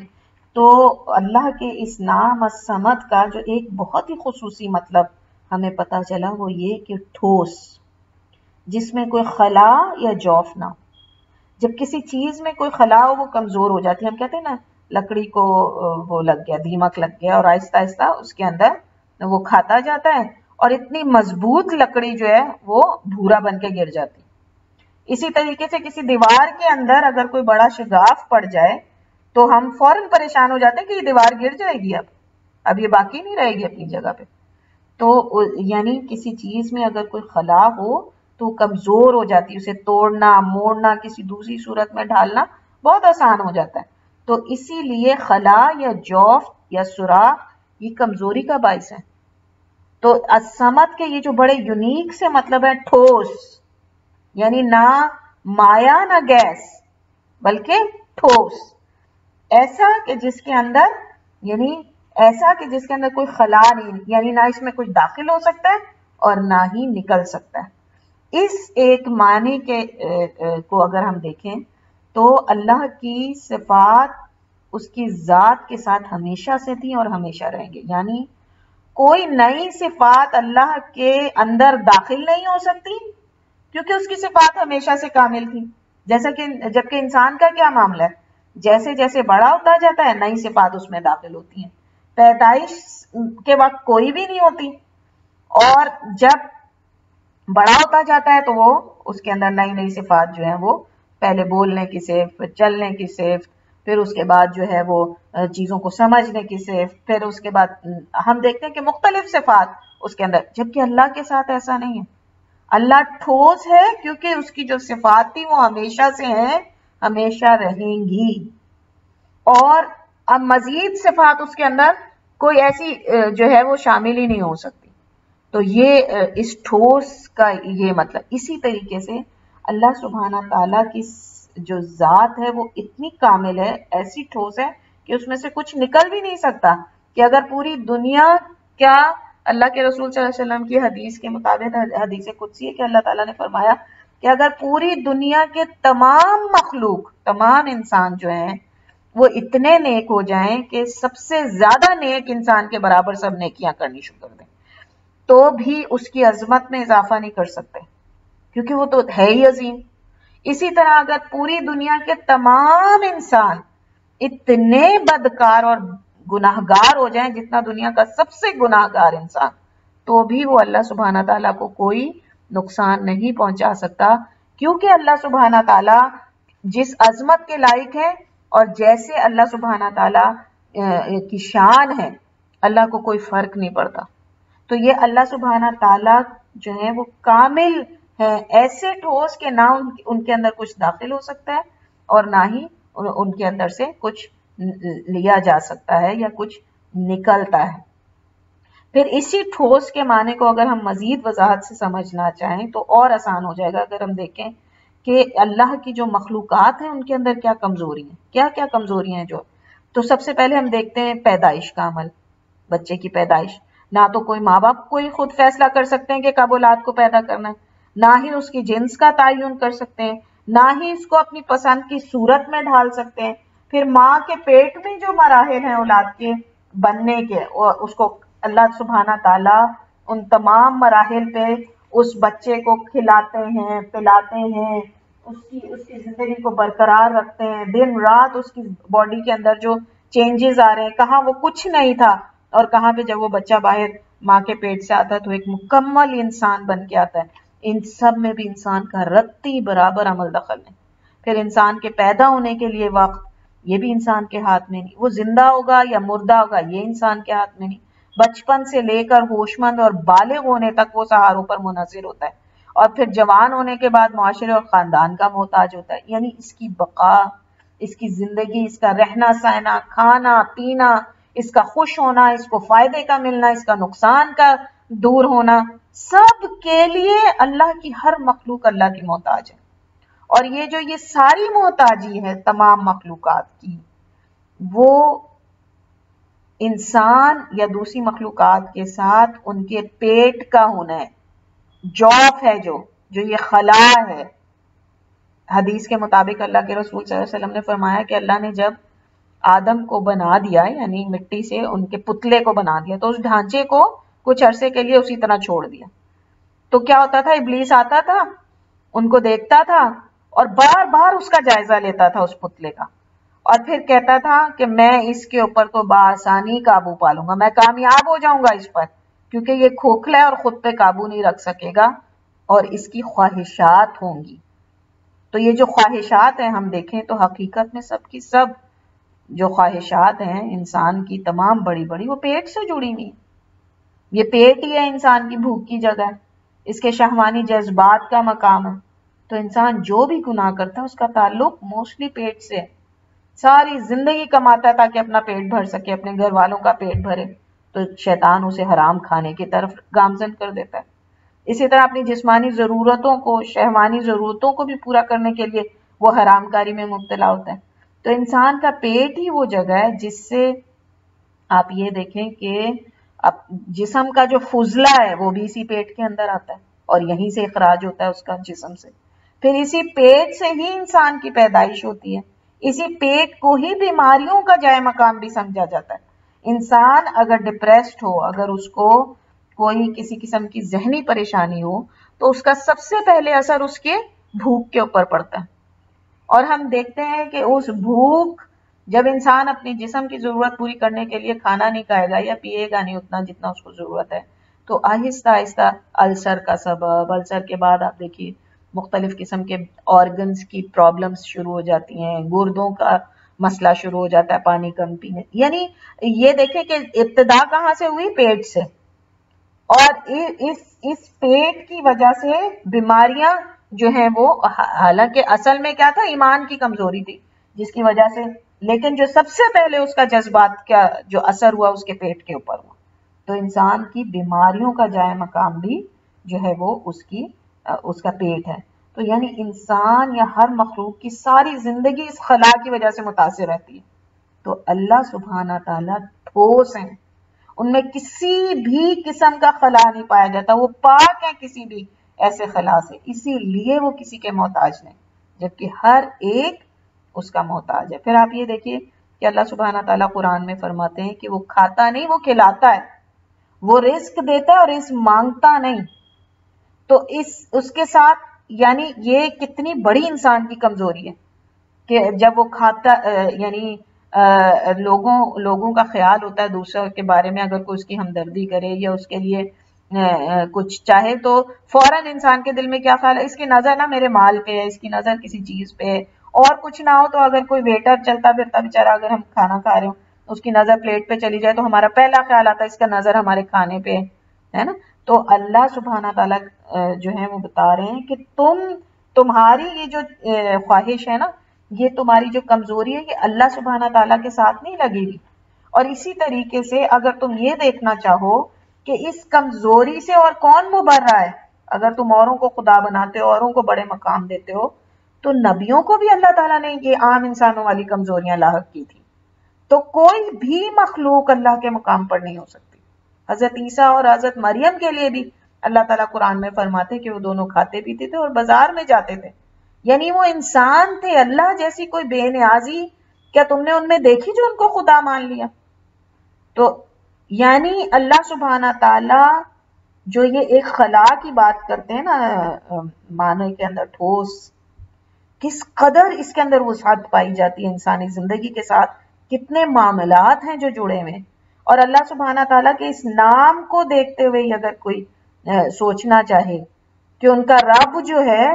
تو اللہ کے اس نام الصمد کا جو ایک بہت ہی خصوصی مطلب ہمیں پتہ چلا وہ یہ کہ ٹھوس، جس میں کوئی خلا یا جوف نہ ہو. جب کسی چیز میں کوئی خلا ہو وہ کمزور ہو جاتی ہے. ہم کہتے ہیں نا لکڑی کو وہ لگ گیا، دیمک لگ گیا، اور آہستہ آہستہ اس کے اندر وہ کھاتا جاتا ہے اور اتنی مضبوط لکڑی جو ہے وہ بھورا بن کے گر جاتی. اسی طریقے سے کسی دیوار کے اندر اگر کوئی بڑا شگاف پڑ جائے تو ہم فوراً پریشان ہو جاتے ہیں کہ یہ دیوار گر جائے گی، اب یہ باقی نہیں رہے گی اپنی جگہ پہ. تو یعنی کسی چیز میں اگر کوئی خلا ہو تو کمزور ہو جاتی ہے، اسے توڑنا موڑنا کسی دوسری صورت میں ڈھالنا بہت آسان ہو جاتا ہے. تو اسی لیے خلا یا جوف یا سوراخ یہ کمزوری کا باعث ہے. تو الصمد کے یہ جو بڑے یونیک سے مطلب ہے ٹھوس، یعنی نہ مایا نہ گیس بلکہ ٹھوس، ایسا کہ جس کے اندر یعنی ایسا کہ جس کے اندر کوئی خلا نہیں، یعنی نہ اس میں کچھ داخل ہو سکتا ہے اور نہ ہی نکل سکتا ہے. اس ایک معنی کے کو اگر ہم دیکھیں تو اللہ کی صفات اس کی ذات کے ساتھ ہمیشہ سے تھیں اور ہمیشہ رہیں گے. یعنی کوئی نئی صفات اللہ کے اندر داخل نہیں ہو سکتی کیونکہ اس کی صفات ہمیشہ سے کامل تھی. جیسا کہ جبکہ انسان کا کیا معاملہ ہے، جیسے جیسے بڑا ہوتا جاتا ہے نئی صفات اس میں داخل ہوتی ہیں. پیدائش کے وقت کوئی بھی نہیں ہوتی، اور جب بڑا ہوتا جاتا ہے تو وہ اس کے اندر نئی نئی صفات جو ہیں وہ پہلے بولنے کی صفت، پھر چلنے کی صفت، پھر اس کے بعد جو ہے وہ چیزوں کو سمجھنے کی صفت، پھر اس کے بعد ہم دیکھتے ہیں کہ مختلف صفات اس کے اندر. جبکہ اللہ کے ساتھ ایسا نہیں ہے. اللہ ٹھوس ہے کیونکہ اس کی جو صفات تھی وہ ہمیشہ سے ہیں، ہمیشہ رہیں گی، اور اب مزید صفات اس کے اندر کوئی ایسی جو ہے وہ شامل ہی نہیں ہو سکتی. تو یہ اس ٹھوس کا یہ مطلب. اسی طریقے سے اللہ سبحانہ تعالیٰ کی جو ذات ہے وہ اتنی کامل ہے، ایسی ٹھوس ہے کہ اس میں سے کچھ نکل بھی نہیں سکتا. کہ اگر پوری دنیا، کیا اللہ کے رسول صلی اللہ علیہ وسلم کی حدیث کے مطابق، حدیث قدسی ہے کہ اللہ تعالیٰ نے فرمایا کہ اگر پوری دنیا کے تمام مخلوق، تمام انسان جو ہیں وہ اتنے نیک ہو جائیں کہ سب سے زیادہ نیک انسان کے برابر سب نیکیاں کرنی شروع کر دیں، تو بھی اس کی عظمت میں اضافہ نہیں کر سکتے کیونکہ وہ تو ہے ہی عظیم. اسی طرح اگر پوری دنیا کے تمام انسان اتنے بدکار اور گناہگار ہو جائیں جتنا دنیا کا سب سے گناہگار انسان، تو بھی وہ اللہ سبحانہ تعالیٰ کو کوئی نقصان نہیں پہنچا سکتا، کیونکہ اللہ سبحانہ تعالیٰ جس عظمت کے لائق ہے اور جیسے اللہ سبحانہ تعالیٰ کی شان ہے، اللہ کو کوئی فرق نہیں پڑتا. تو یہ اللہ سبحانہ تعالیٰ جو ہے وہ کامل ہے، ایسے ٹھوس کہ نہ ان کے اندر کچھ داخل ہو سکتا ہے اور نہ ہی ان کے اندر سے کچھ لیا جا سکتا ہے یا کچھ نکلتا ہے. پھر اسی ٹھوس کے معنی کو اگر ہم مزید وضاحت سے سمجھنا چاہیں تو اور آسان ہو جائے گا اگر ہم دیکھیں کہ اللہ کی جو مخلوقات ہیں ان کے اندر کیا کمزوری ہیں، کیا کیا کمزوریاں ہیں جو. تو سب سے پہلے ہم دیکھتے ہیں پیدائش کا عمل، بچے کی پیدائش. نہ تو کوئی ماں باپ کوئی خود فیصلہ کر سکتے ہیں کہ کب اولاد کو پیدا کرنا ہے، نہ ہی اس کی جنس کا تعین کر سکتے ہیں، نہ ہی اس کو اپنی پسند کی صورت میں ڈھال سکتے ہیں. پھر ماں کے پیٹ میں جو مراحل ہیں اولاد کے بننے کے، اور اس کو اللہ سبحانہ تعالیٰ ان تمام مراحل پہ اس بچے کو کھلاتے ہیں، پلاتے ہیں، اس کی زندگی کو برقرار رکھتے ہیں. دن رات اس کی باڈی کے اندر جو چینجز آ رہے ہیں، کہاں وہ کچھ نہیں تھا اور کہاں پہ جب وہ بچہ باہر ماں کے پیٹ سے آتا ہے تو ایک مکمل انسان بن کے آتا ہے. ان سب میں بھی انسان کا رتی برابر عمل دخل ہے. پھر انسان کے پیدا ہونے کے لیے وقت، یہ بھی انسان کے ہاتھ میں نہیں. وہ زندہ ہوگا یا مردہ ہوگا یہ انسان کے ہاتھ میں نہیں. بچپن سے لے کر ہوش مند اور بالغ ہونے تک وہ سہاروں پر منحصر ہوتا ہے، اور پھر جوان ہونے کے بعد معاشرے اور خاندان کا محتاج ہوتا ہے. یعنی اس کی بقا، اس کی زندگی، اس کا رہنا سہنا، کھانا پینا، اس کا خوش ہونا، اس کو فائدے کا ملنا، اس کا نقصان کا دور ہونا، سب کے لیے اللہ کی ہر مخلوق اللہ کی محتاج ہے. اور یہ ساری محتاجی ہے تمام مخلوقات کی، وہ انسان یا دوسری مخلوقات کے ساتھ ان کے پیٹ کا ہونا ہے، جوف ہے جو یہ خلا ہے. حدیث کے مطابق اللہ کے رسول صلی اللہ علیہ وسلم نے فرمایا کہ اللہ نے جب آدم کو بنا دیا، یعنی مٹی سے ان کے پتلے کو بنا دیا، تو اس ڈھانچے کو کچھ عرصے کے لیے اسی طرح چھوڑ دیا. تو کیا ہوتا تھا، ابلیس آتا تھا، ان کو دیکھتا تھا اور بار بار اس کا جائزہ لیتا تھا اس پتلے کا، اور پھر کہتا تھا کہ میں اس کے اوپر تو بآسانی قابو پالوں گا، میں کامیاب ہو جاؤں گا اس پر، کیونکہ یہ کھوکھلا ہے اور خود پہ قابو نہیں رکھ سکے گا اور اس کی خواہشات ہوں گی. تو یہ جو خواہشات ہیں ہم دیکھیں تو حقیقت میں سب کی سب جو خواہشات ہیں انسان کی تمام بڑی بڑی وہ پیٹ سے جڑی ہوئی ہیں. یہ پیٹ ہی ہے انسان کی بھوک کی جگہ، اس کے شہوانی جذبات کا مقام ہے. تو انسان جو بھی گناہ کرتا ہے اس کا تعلق موسٹلی پیٹ سے ہے. ساری زندگی کماتا ہے تاکہ اپنا پیٹ بھر سکے، اپنے گھر والوں کا پیٹ بھرے، تو شیطان اسے حرام کھانے کی طرف گامزن کر دیتا ہے. اسی طرح اپنی جسمانی ضرورتوں کو، شہوانی ضرورتوں کو بھی پورا کرنے کے لیے وہ حرام کاری میں مبتلا ہوتا ہے. تو انسان کا پیٹ ہی وہ جگہ ہے جس سے آپ یہ دیکھیں کہ جسم کا جو فضلہ ہے وہ بھی اسی پیٹ کے اندر آتا ہے اور یہیں سے اخراج ہوتا ہے اس کا جسم سے. پھر اسی پیٹ سے ہی انسان کی پیدائش ہوتی ہے. اسی پیٹ کو ہی بیماریوں کا جائے مقام بھی سمجھا جاتا ہے. انسان اگر ڈپریسڈ ہو، اگر اس کو کوئی کسی قسم کی ذہنی پریشانی ہو، تو اس کا سب سے پہلے اثر اس کے بھوک کے اوپر پڑتا ہے. اور ہم دیکھتے ہیں کہ اس بھوک، جب انسان اپنی جسم کی ضرورت پوری کرنے کے لیے کھانا نہیں کھائے گا یا پیے گا نہیں اتنا جتنا اس کو ضرورت ہے، تو آہستہ آہستہ السر کا سبب، السر کے بعد آپ دیکھیے مختلف قسم کے آرگنز کی پرابلمز شروع ہو جاتی ہیں، گردوں کا مسئلہ شروع ہو جاتا ہے پانی کم پینے. یعنی یہ دیکھیں کہ ابتدا کہاں سے ہوئی؟ پیٹ سے. اور اس پیٹ کی وجہ سے بیماریاں جو ہیں وہ، حالانکہ اصل میں کیا تھا؟ ایمان کی کمزوری تھی جس کی وجہ سے، لیکن جو سب سے پہلے اس کا جذبات کا جو اثر ہوا اس کے پیٹ کے اوپر ہوا. تو انسان کی بیماریوں کا جائے مقام بھی جو ہے وہ اس کا پیٹ ہے. تو یعنی انسان یا ہر مخلوق کی ساری زندگی اس خلا کی وجہ سے متاثر رہتی ہے. تو اللہ سبحانہ تعالیٰ ٹھوس ہیں، ان میں کسی بھی قسم کا خلا نہیں پایا جاتا، وہ پاک ہے کسی بھی ایسے خلا سے، اسی لیے وہ کسی کے محتاج نہیں، جبکہ ہر ایک اس کا محتاج ہے. پھر آپ یہ دیکھیے کہ اللہ سبحانہ تعالیٰ قرآن میں فرماتے ہیں کہ وہ کھاتا نہیں، وہ کھلاتا ہے، وہ رزق دیتا ہے اور رزق مانگتا نہیں. تو اس کے ساتھ یعنی یہ کتنی بڑی انسان کی کمزوری ہے کہ جب وہ کھاتا، یعنی لوگوں کا خیال ہوتا ہے دوسروں کے بارے میں، اگر کوئی اس کی ہمدردی کرے یا اس کے لیے کچھ چاہے تو فوراً انسان کے دل میں کیا خیال ہے؟ اس کی نظر نہ میرے مال پہ ہے، اس کی نظر کسی چیز پہ ہے. اور کچھ نہ ہو تو اگر کوئی ویٹر چلتا پھرتا بیچارہ، اگر ہم کھانا کھا رہے ہوں اس کی نظر پلیٹ پہ چلی جائے تو ہمارا پہلا خیال آتا ہے اس کا نظر ہمارے کھانے پہ ہے نا. تو اللہ سبحانہ تعالیٰ جو ہے وہ بتا رہے ہیں کہ تمہاری یہ جو خواہش ہے نا، یہ تمہاری جو کمزوری ہے، یہ اللہ سبحانہ تعالیٰ کے ساتھ نہیں لگے گی. اور اسی طریقے سے اگر تم یہ دیکھنا چاہو کہ اس کمزوری سے اور کون مبرہ ہے، اگر تم اوروں کو خدا بناتے ہو، اوروں کو بڑے مقام دیتے ہو، تو نبیوں کو بھی اللہ تعالیٰ نے یہ عام انسانوں والی کمزوریاں لاحق کی تھی. تو کوئی بھی مخلوق اللہ کے مقام پر نہیں ہو سکتی. حضرت عیسیٰ اور حضرت مریم کے لیے بھی اللہ تعالیٰ قرآن میں فرماتے کہ وہ دونوں کھاتے پیتے تھے اور بازار میں جاتے تھے. یعنی وہ انسان تھے، اللہ جیسی کوئی بے نیازی کیا تم نے ان میں دیکھی جو ان کو خدا مان لیا؟ تو یعنی اللہ سبحانہ تعالیٰ جو یہ ایک خلا کی بات کرتے ہیں نا، معنی کے اندر ٹھوس، کس قدر اس کے اندر وسعت پائی جاتی ہے انسانی زندگی کے ساتھ، کتنے معاملات ہیں جو جڑے ہوئے ہیں. اور اللہ سبحانہ تعالیٰ کے اس نام کو دیکھتے ہوئے اگر کوئی سوچنا چاہے کہ ان کا رب جو ہے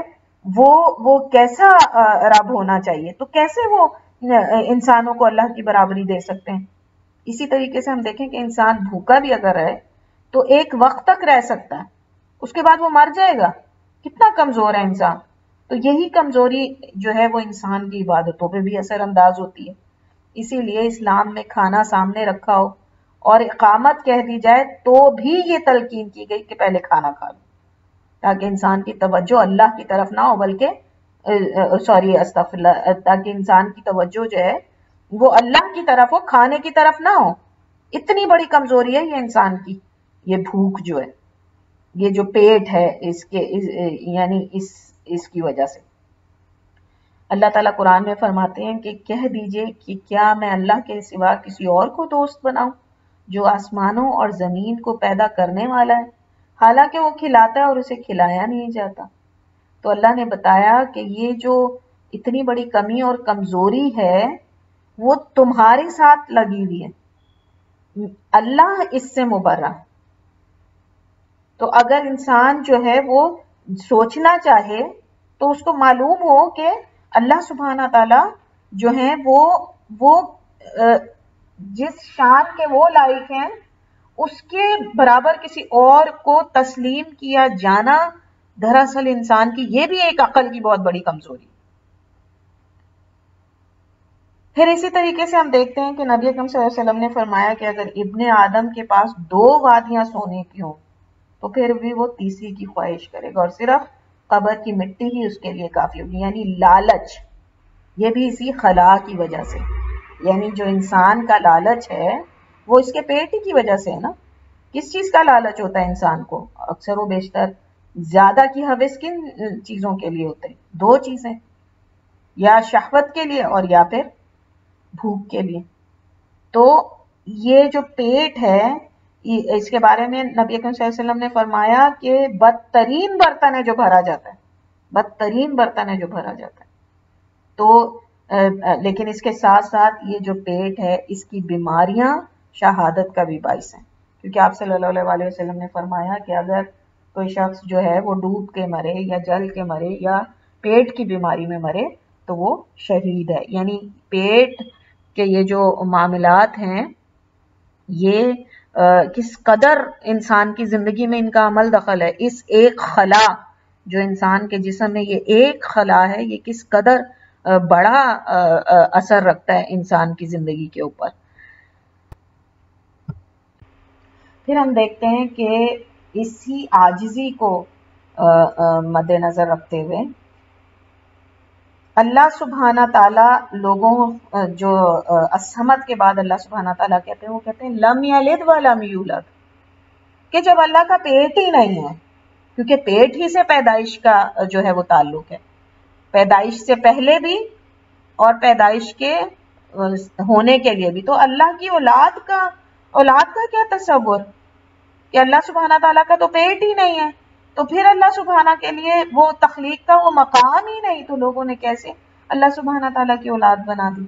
وہ کیسا رب ہونا چاہیے، تو کیسے وہ انسانوں کو اللہ کی برابری دے سکتے ہیں. اسی طریقے سے ہم دیکھیں کہ انسان بھوکا بھی اگر رہے تو ایک وقت تک رہ سکتا ہے، اس کے بعد وہ مر جائے گا. کتنا کمزور ہے انسان. تو یہی کمزوری جو ہے وہ انسان کی عبادتوں پہ بھی اثر انداز ہوتی ہے. اسی لیے اسلام میں کھانا سامنے رکھا ہو اور اقامت کہہ دی جائے تو بھی یہ تلقین کی گئی کہ پہلے کھانا کھا لو، تاکہ انسان کی توجہ اللہ کی طرف نہ ہو، بلکہ استغفر اللہ، تاکہ انسان کی توجہ جو ہے وہ اللہ کی طرف ہو، کھانے کی طرف نہ ہو. اتنی بڑی کمزوری ہے یہ انسان کی، یہ بھوک جو ہے، یہ جو پیٹ ہے یعنی اس کی وجہ سے. اللہ تعالیٰ قرآن میں فرماتے ہیں کہ کہہ دیجئے کہ کیا میں اللہ کے سوا کسی اور کو دوست بناؤں جو آسمانوں اور زمین کو پیدا کرنے والا ہے، حالانکہ وہ کھلاتا ہے اور اسے کھلایا نہیں جاتا. تو اللہ نے بتایا کہ یہ جو اتنی بڑی کمی اور کمزوری ہے وہ تمہارے ساتھ لگی ہوئی ہے، اللہ اس سے مبرہ. تو اگر انسان جو ہے وہ سوچنا چاہے تو اس کو معلوم ہو کہ اللہ سبحانہ تعالیٰ جو ہیں وہ جس شان کے وہ لائق ہیں اس کے برابر کسی اور کو تسلیم کیا جانا دراصل انسان کی یہ بھی ایک عقل کی بہت بڑی کمزوری. پھر اسی طریقے سے ہم دیکھتے ہیں کہ نبی اکرم صلی اللہ علیہ وسلم نے فرمایا کہ اگر ابن آدم کے پاس 2 وادیاں سونے کی ہوں تو پھر بھی وہ تیسری کی خواہش کرے گا اور صرف قبر کی مٹی ہی اس کے لیے کافی ہوگی. یعنی لالچ یہ بھی اسی خلا کی وجہ سے، یعنی جو انسان کا لالچ ہے وہ اس کے پیٹ ہی کی وجہ سے ہے نا. کس چیز کا لالچ ہوتا ہے انسان کو؟ اکثر و بیشتر زیادہ کی حوث کن چیزوں کے لیے ہوتے ہیں؟ 2 چیزیں، یا شہوت کے لیے اور یا پھر بھوک کے لیے. تو یہ جو پیٹ ہے اس کے بارے میں نبی اکرم صلی اللہ علیہ وسلم نے فرمایا کہ بدترین برتن ہے جو بھرا جاتا ہے، بدترین برتن ہے جو بھرا جاتا ہے. تو لیکن اس کے ساتھ ساتھ یہ جو پیٹ ہے اس کی بیماریاں شہادت کا بھی باعث ہیں، کیونکہ آپ صلی اللہ علیہ وسلم نے فرمایا کہ اگر کوئی شخص جو ہے وہ ڈوب کے مرے یا جل کے مرے یا پیٹ کی بیماری میں مرے تو وہ شہید ہے. یعنی پیٹ کے یہ جو معاملات ہیں یہ کس قدر انسان کی زندگی میں ان کا عمل دخل ہے. اس ایک خلا جو انسان کے جسم میں یہ ایک خلا ہے یہ کس قدر بڑا اثر رکھتا ہے انسان کی زندگی کے اوپر. پھر ہم دیکھتے ہیں کہ اسی عاجزی کو مد نظر رکھتے ہوئے اللہ سبحانہ تعالیٰ لوگوں جو الصمد کے بعد اللہ سبحانہ تعالیٰ کہتے ہیں وہ کہتے ہیں لم یلد ولم یولد، کہ جب اللہ کا پیٹ ہی نہیں ہے، کیونکہ پیٹ ہی سے پیدائش کا جو ہے وہ تعلق ہے، پیدائش سے پہلے بھی اور پیدائش کے ہونے کے لیے بھی. تو اللہ کی اولاد کا کیا تصور کہ اللہ سبحانہ تعالیٰ کا تو پیٹ ہی نہیں ہے، تو پھر اللہ سبحانہ کے لیے وہ تخلیق کا وہ مقام ہی نہیں، تو لوگوں نے کیسے اللہ سبحانہ تعالیٰ کی اولاد بنا دی.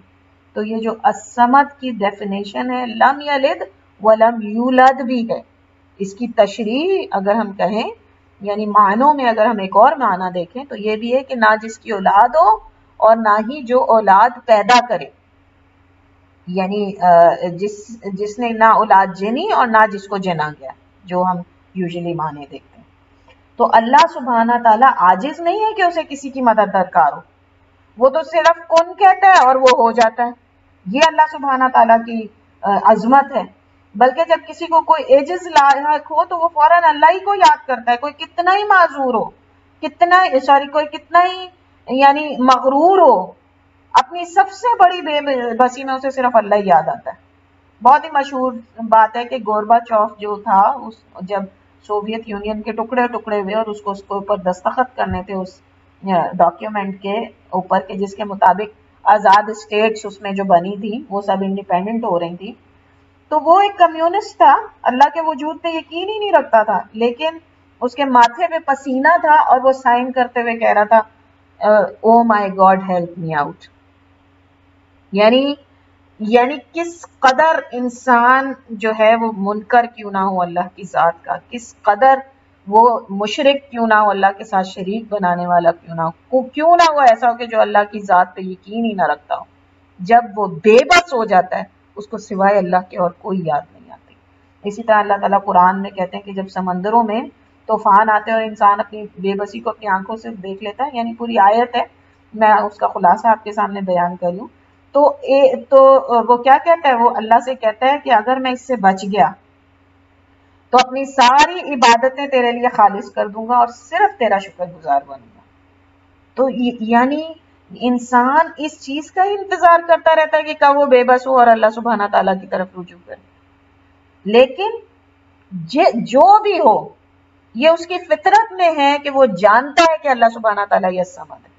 تو یہ جو الصمد کی ڈیفینیشن ہے لم یلد ولم یولد بھی ہے. اس کی تشریح اگر ہم کہیں یعنی معنوں میں اگر ہم ایک اور معنی دیکھیں تو یہ بھی ہے کہ نہ جس کی اولاد ہو اور نہ ہی جو اولاد پیدا کرے، یعنی جس نے نہ اولاد جنی اور نہ جس کو جنا گیا، جو ہم یوزلی معنی دیکھتے ہیں. تو اللہ سبحانہ تعالیٰ عاجز نہیں ہے کہ اسے کسی کی مدد درکار ہو، وہ تو صرف کن کہتا ہے اور وہ ہو جاتا ہے. یہ اللہ سبحانہ تعالیٰ کی عظمت ہے. بلکہ جب کسی کو کوئی عجز لاحق ہو تو وہ فوراً اللہ ہی کو یاد کرتا ہے، کوئی کتنا ہی معذور ہو، کوئی کتنا ہی یعنی مغرور ہو، اپنی سب سے بڑی بے بسی میں اسے صرف اللہ ہی یاد آتا ہے. بہت ہی مشہور بات ہے کہ گورباچوف جو تھا جب سوویت یونین کے ٹکڑے ہوئے اور اس کے اوپر دستخط کرنے تھے اس ڈاکیومنٹ کے اوپر کہ جس کے مطابق آزاد اسٹیٹس اس میں جو بنی تھی وہ سب انڈیپینڈنٹ ہو رہی تھی، تو وہ ایک کمیونسٹ تھا، اللہ کے وجود پہ یقین ہی نہیں رکھتا تھا، لیکن اس کے ماتھے پہ پسینہ تھا اور وہ سائن کرتے ہوئے کہہ رہا تھا او مائی گاڈ ہیلپ می آؤٹ. یعنی کس قدر انسان جو ہے وہ منکر کیوں نہ ہو اللہ کی ذات کا، کس قدر وہ مشرک کیوں نہ ہو، اللہ کے ساتھ شریک بنانے والا کیوں نہ ہو ایسا ہو کہ جو اللہ کی ذات پہ یقین ہی نہ رکھتا ہو، جب وہ بے بس ہو جاتا ہے اس کو سوائے اللہ کے اور کوئی یاد نہیں آتی. اسی طرح اللہ تعالیٰ قرآن میں کہتے ہیں کہ جب سمندروں میں طوفان آتے ہیں اور انسان اپنی بے بسی کو اپنی آنکھوں سے دیکھ لیتا ہے، یعنی پوری آیت ہے، میں اس کا خلاصہ آپ کے سامنے بیان کروں تو وہ کیا کہتا ہے، وہ اللہ سے کہتا ہے کہ اگر میں اس سے بچ گیا تو اپنی ساری عبادتیں تیرے لیے خالص کر دوں گا اور صرف تیرا شکر گزار بنوں گا. تو یعنی انسان اس چیز کا ہی انتظار کرتا رہتا ہے کہ کب وہ بے بس ہو اور اللہ سبحانہ تعالیٰ کی طرف رجوع کرے. لیکن جو بھی ہو یہ اس کی فطرت میں ہے کہ وہ جانتا ہے کہ اللہ سبحانہ تعالیٰ یہ الصمد ہے،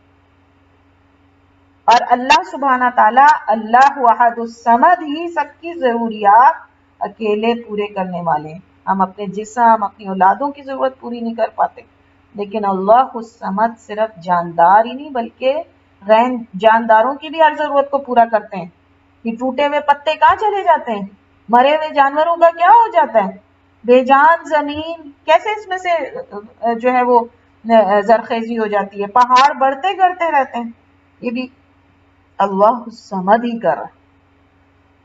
اور اللہ سبحانہ تعالیٰ اللہ واحد الصمد ہی سب کی ضروریات اکیلے پورے کرنے والے ہیں. ہم اپنے جسم اپنی اولادوں کی ضرورت پوری نہیں کر پاتے، لیکن اللہ الصمد صرف جاندار ہی نہیں بلکہ غیر جانداروں کی بھی ہر ضرورت کو پورا کرتے ہیں. یہ ٹوٹے ہوئے پتے کہاں چلے جاتے ہیں، مرے ہوئے جانوروں کا کیا ہو جاتا ہے، بے جان زمین کیسے اس میں سے جو ہے وہ زرخیزی ہو جاتی ہے، پہاڑ بڑھتے کرتے رہتے ہیں، یہ بھی اللہ الصمد ہی کر رہا ہے.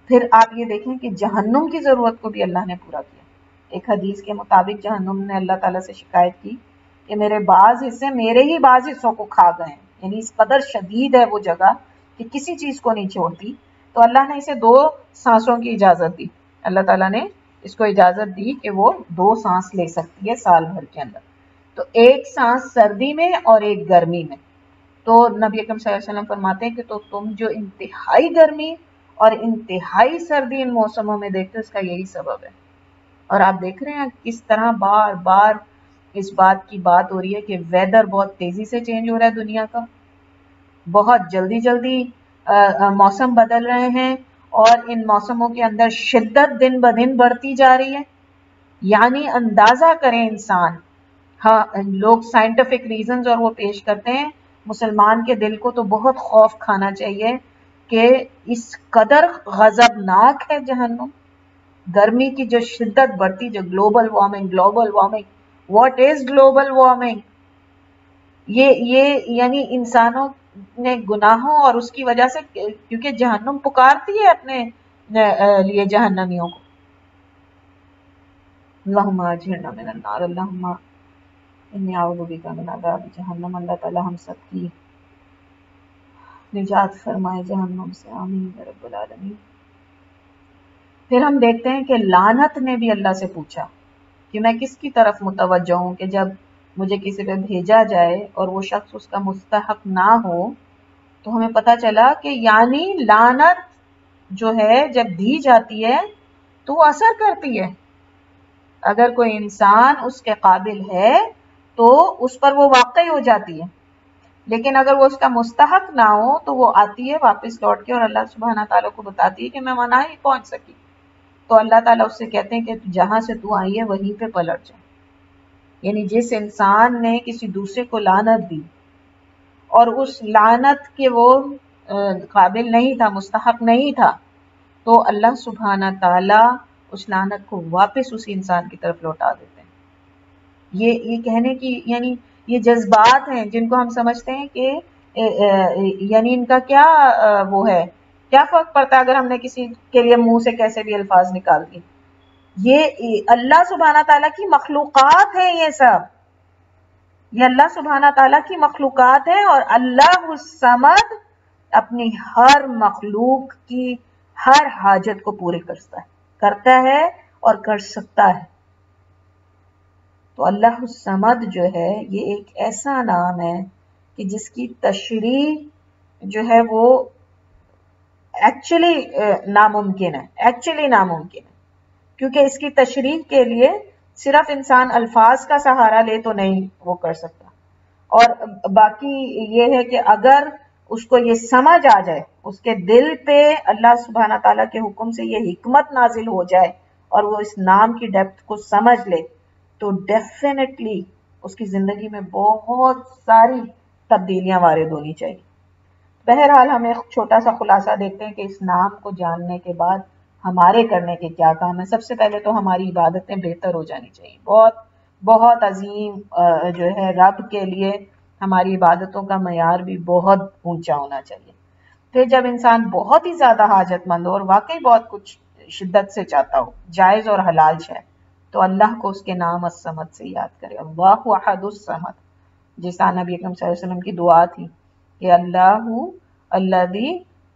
پھر آپ یہ دیکھیں کہ جہنم کی ضرورت کو بھی اللہ نے پورا کیا. ایک حدیث کے مطابق جہنم نے اللہ تعالیٰ سے شکایت کی کہ میرے بعض حصے میرے ہی بعض حصوں کو کھا گئے ہیں، یعنی اس قدر شدید ہے وہ جگہ کہ کسی چیز کو نہیں چھوڑتی. تو اللہ نے اسے 2 سانسوں کی اجازت دی. اللہ تعالیٰ نے اس کو اجازت دی کہ وہ 2 سانس لے سکتی ہے سال بھر کے اندر. تو ایک سانس سردی میں اور ایک گرمی میں. تو نبی اکرم صلی اللہ علیہ وسلم فرماتے ہیں کہ تو تم جو انتہائی گرمی اور انتہائی سردی ان موسموں میں دیکھتے ہو، اس کا یہی سبب ہے. اور آپ دیکھ رہے ہیں کس طرح بار بار اس بات کی بات ہو رہی ہے کہ ویدر بہت تیزی سے چینج ہو رہا ہے دنیا کا، بہت جلدی جلدی موسم بدل رہے ہیں، اور ان موسموں کے اندر شدت دن بدن بڑھتی جا رہی ہے. یعنی اندازہ کریں انسان، ہاں لوگ سائنٹیفک ریزنز اور وہ پیش کرتے ہیں، مسلمان کے دل کو تو بہت خوف کھانا چاہیے کہ اس قدر غضبناک ہے جہنم. گرمی کی جو شدت بڑھتی، جو global warming what is global warming? یہ یعنی انسانوں نے گناہوں اور اس کی وجہ سے، کیونکہ جہنم پکارتی ہے اپنے لیے جہنمیوں کو. اللہم اجرنا من النار، اللہم انی اعوذ بک من عذاب جہنم. اللہ تعالی ہم سب کی نجات فرمائے جہنم سے، آمین یا رب العالمین. پھر ہم دیکھتے ہیں کہ لعنت نے بھی اللہ سے پوچھا کہ میں کس کی طرف متوجہ ہوں کہ جب مجھے کسی پہ بھیجا جائے اور وہ شخص اس کا مستحق نہ ہو. تو ہمیں پتہ چلا کہ یعنی لعنت جو ہے جب دی جاتی ہے تو وہ اثر کرتی ہے. اگر کوئی انسان اس کے قابل ہے تو اس پر وہ واقع ہو جاتی ہے، لیکن اگر وہ اس کا مستحق نہ ہو تو وہ آتی ہے واپس لوٹ کے، اور اللہ سبحانہ تعالیٰ کو بتاتی ہے کہ میں وہاں نہیں پہنچ سکی. تو اللہ تعالیٰ اس سے کہتے ہیں کہ جہاں سے تو آئی ہے وہیں پہ پلٹ جائے. یعنی جس انسان نے کسی دوسرے کو لعنت دی اور اس لعنت کے وہ قابل نہیں تھا، مستحق نہیں تھا، تو اللہ سبحانہ تعالیٰ اس لعنت کو واپس اسی انسان کی طرف لوٹا دیتے ہیں. یہ کہنے کی یعنی یہ جذبات ہیں جن کو ہم سمجھتے ہیں کہ یعنی ان کا کیا وہ ہے، کیا فرق پڑتا ہے اگر ہم نے کسی کے لیے منہ سے کیسے بھی الفاظ نکال دیے. یہ اللہ سبحانہ تعالیٰ کی مخلوقات ہیں، یہ سب یہ اللہ سبحانہ تعالیٰ کی مخلوقات ہیں. اور اللہ الصمد اپنی ہر مخلوق کی ہر حاجت کو پورے کرتا ہے اور کر سکتا ہے. تو اللہ الصمد جو ہے یہ ایک ایسا نام ہے کہ جس کی تشریح جو ہے وہ ایکچولی ناممکن ہے، کیونکہ اس کی تشریح کے لیے صرف انسان الفاظ کا سہارا لے تو نہیں وہ کر سکتا. اور باقی یہ ہے کہ اگر اس کو یہ سمجھ آ جائے، اس کے دل پہ اللہ سبحانہ تعالیٰ کے حکم سے یہ حکمت نازل ہو جائے اور وہ اس نام کی ڈیپتھ کو سمجھ لے، تو ڈیفینیٹلی اس کی زندگی میں بہت ساری تبدیلیاں وارد ہونی چاہیے. بہرحال ہم ایک چھوٹا سا خلاصہ دیکھتے ہیں کہ اس نام کو جاننے کے بعد ہمارے کرنے کے کیا کام ہیں. سب سے پہلے تو ہماری عبادتیں بہتر ہو جانی چاہیے. بہت عظیم جو ہے رب کے لیے ہماری عبادتوں کا معیار بھی بہت اونچا ہونا چاہیے. پھر جب انسان بہت ہی زیادہ حاجت مند ہو اور واقعی بہت کچھ شدت سے چاہتا ہو، جائز اور حلال ہے، تو اللہ کو اس کے نام الصمد سے یاد کرے. اللہ احد الصمد، جیسا نبی اکرم صلی اللہ علیہ وسلم کی دعا تھی کہ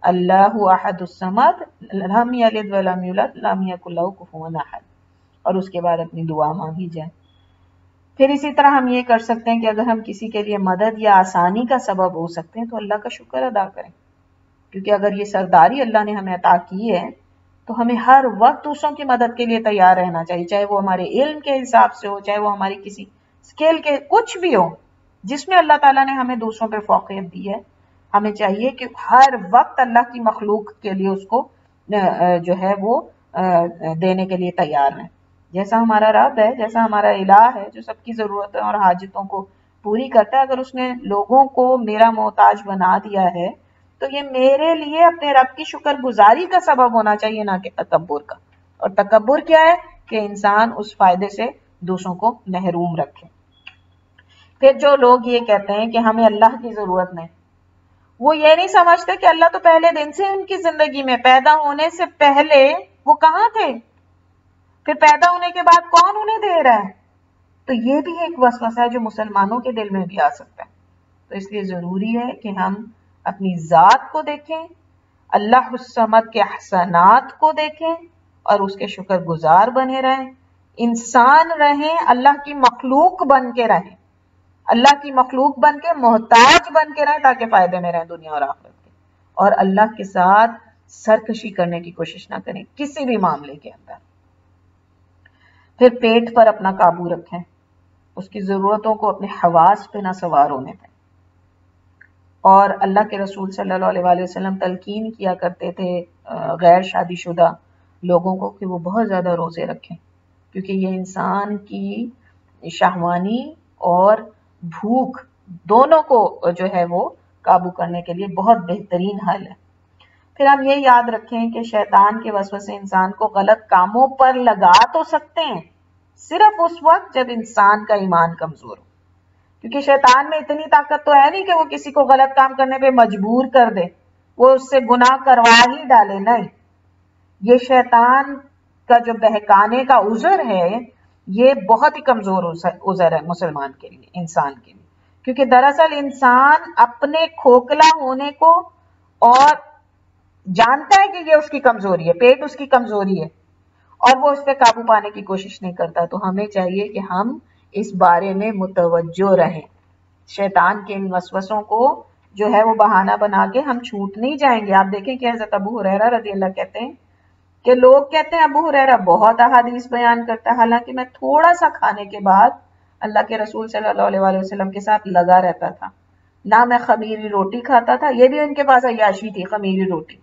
اللہ احد الصمد لم یلد ولم یولد لم یکن لہ کفوا احد، اور اس کے بعد اپنی دعا مانگی جائے. پھر اسی طرح ہم یہ کر سکتے ہیں کہ اگر ہم کسی کے لیے مدد یا آسانی کا سبب ہو سکتے ہیں تو اللہ کا شکر ادا کریں، کیونکہ اگر یہ سرداری اللہ نے ہمیں عطا کی ہے تو ہمیں ہر وقت دوسروں کی مدد کے لیے تیار رہنا چاہیے، چاہے وہ ہمارے علم کے حساب سے ہو، چاہے وہ ہماری کسی اسکیل کے کچھ بھی ہو جس میں اللہ تعالیٰ نے ہمیں دوسروں پہ فوقیت دی ہے. ہمیں چاہیے کہ ہر وقت اللہ کی مخلوق کے لیے اس کو جو ہے وہ دینے کے لیے تیار رہیں. جیسا ہمارا رب ہے، جیسا ہمارا الہ ہے جو سب کی ضرورتوں اور حاجتوں کو پوری کرتا ہے، اگر اس نے لوگوں کو میرا محتاج بنا دیا ہے تو یہ میرے لیے اپنے رب کی شکر گزاری کا سبب ہونا چاہیے، نہ کہ تکبر کا. اور تکبر کیا ہے کہ انسان اس فائدے سے دوسروں کو محروم رکھے. پھر جو لوگ یہ کہتے ہیں کہ ہمیں اللہ کی ضرورت نہیں، وہ یہ نہیں سمجھتے کہ اللہ تو پہلے دن سے ان کی زندگی میں، پیدا ہونے سے پہلے وہ کہاں تھے. پھر پیدا ہونے کے بعد کون انہیں دے رہا ہے؟ تو یہ بھی ایک وسوسہ ہے جو مسلمانوں کے دل میں بھی آ سکتا ہے. تو اس لیے ضروری ہے کہ ہم اپنی ذات کو دیکھیں، اللہ الصمد کے احسانات کو دیکھیں اور اس کے شکر گزار بنے رہیں. انسان رہیں، اللہ کی مخلوق بن کے رہیں، اللہ کی مخلوق بن کے محتاج بن کے رہیں تاکہ فائدے میں رہیں دنیا اور آخرت کے. اور اللہ کے ساتھ سرکشی کرنے کی کوشش نہ کریں کسی بھی معاملے کے اندر. پھر پیٹ پر اپنا قابو رکھیں، اس کی ضرورتوں کو اپنے حواس پہ نہ سوار ہونے دیں. اور اللہ کے رسول صلی اللہ علیہ وآلہ وسلم تلقین کیا کرتے تھے غیر شادی شدہ لوگوں کو کہ وہ بہت زیادہ روزے رکھیں، کیونکہ یہ انسان کی شہوانی اور بھوک دونوں کو جو ہے وہ قابو کرنے کے لیے بہت بہترین حل ہے. پھر ہم یہ یاد رکھیں کہ شیطان کے وسوسے انسان کو غلط کاموں پر لگا تو سکتے ہیں صرف اس وقت جب انسان کا ایمان کمزور ہو، کیونکہ شیطان میں اتنی طاقت تو ہے نہیں کہ وہ کسی کو غلط کام کرنے پہ مجبور کر دے، وہ اس سے گناہ کروا ہی ڈالے. نہیں، یہ شیطان کا جو بہکانے کا عذر ہے یہ بہت ہی کمزور عذر ہے مسلمان کے لیے، انسان کے لیے، کیونکہ دراصل انسان اپنے کھوکھلا ہونے کو اور جانتا ہے کہ یہ اس کی کمزوری ہے، پیٹ اس کی کمزوری ہے، اور وہ اس پہ قابو پانے کی کوشش نہیں کرتا. تو ہمیں چاہیے کہ ہم اس بارے میں متوجہ رہیں. شیطان کے ان وسوسوں کو جو ہے وہ بہانہ بنا کے ہم چھوٹ نہیں جائیں گے. آپ دیکھیں کہ حضرت ابو ہریرہ رضی اللہ کہتے ہیں کہ لوگ کہتے ہیں ابو ہریرہ بہت احادیث بیان کرتا ہے، حالانکہ میں تھوڑا سا کھانے کے بعد اللہ کے رسول صلی اللہ علیہ وآلہ وسلم کے ساتھ لگا رہتا تھا. نہ میں خمیری روٹی کھاتا تھا، یہ بھی ان کے پاس عیاشی تھی خمیری روٹی،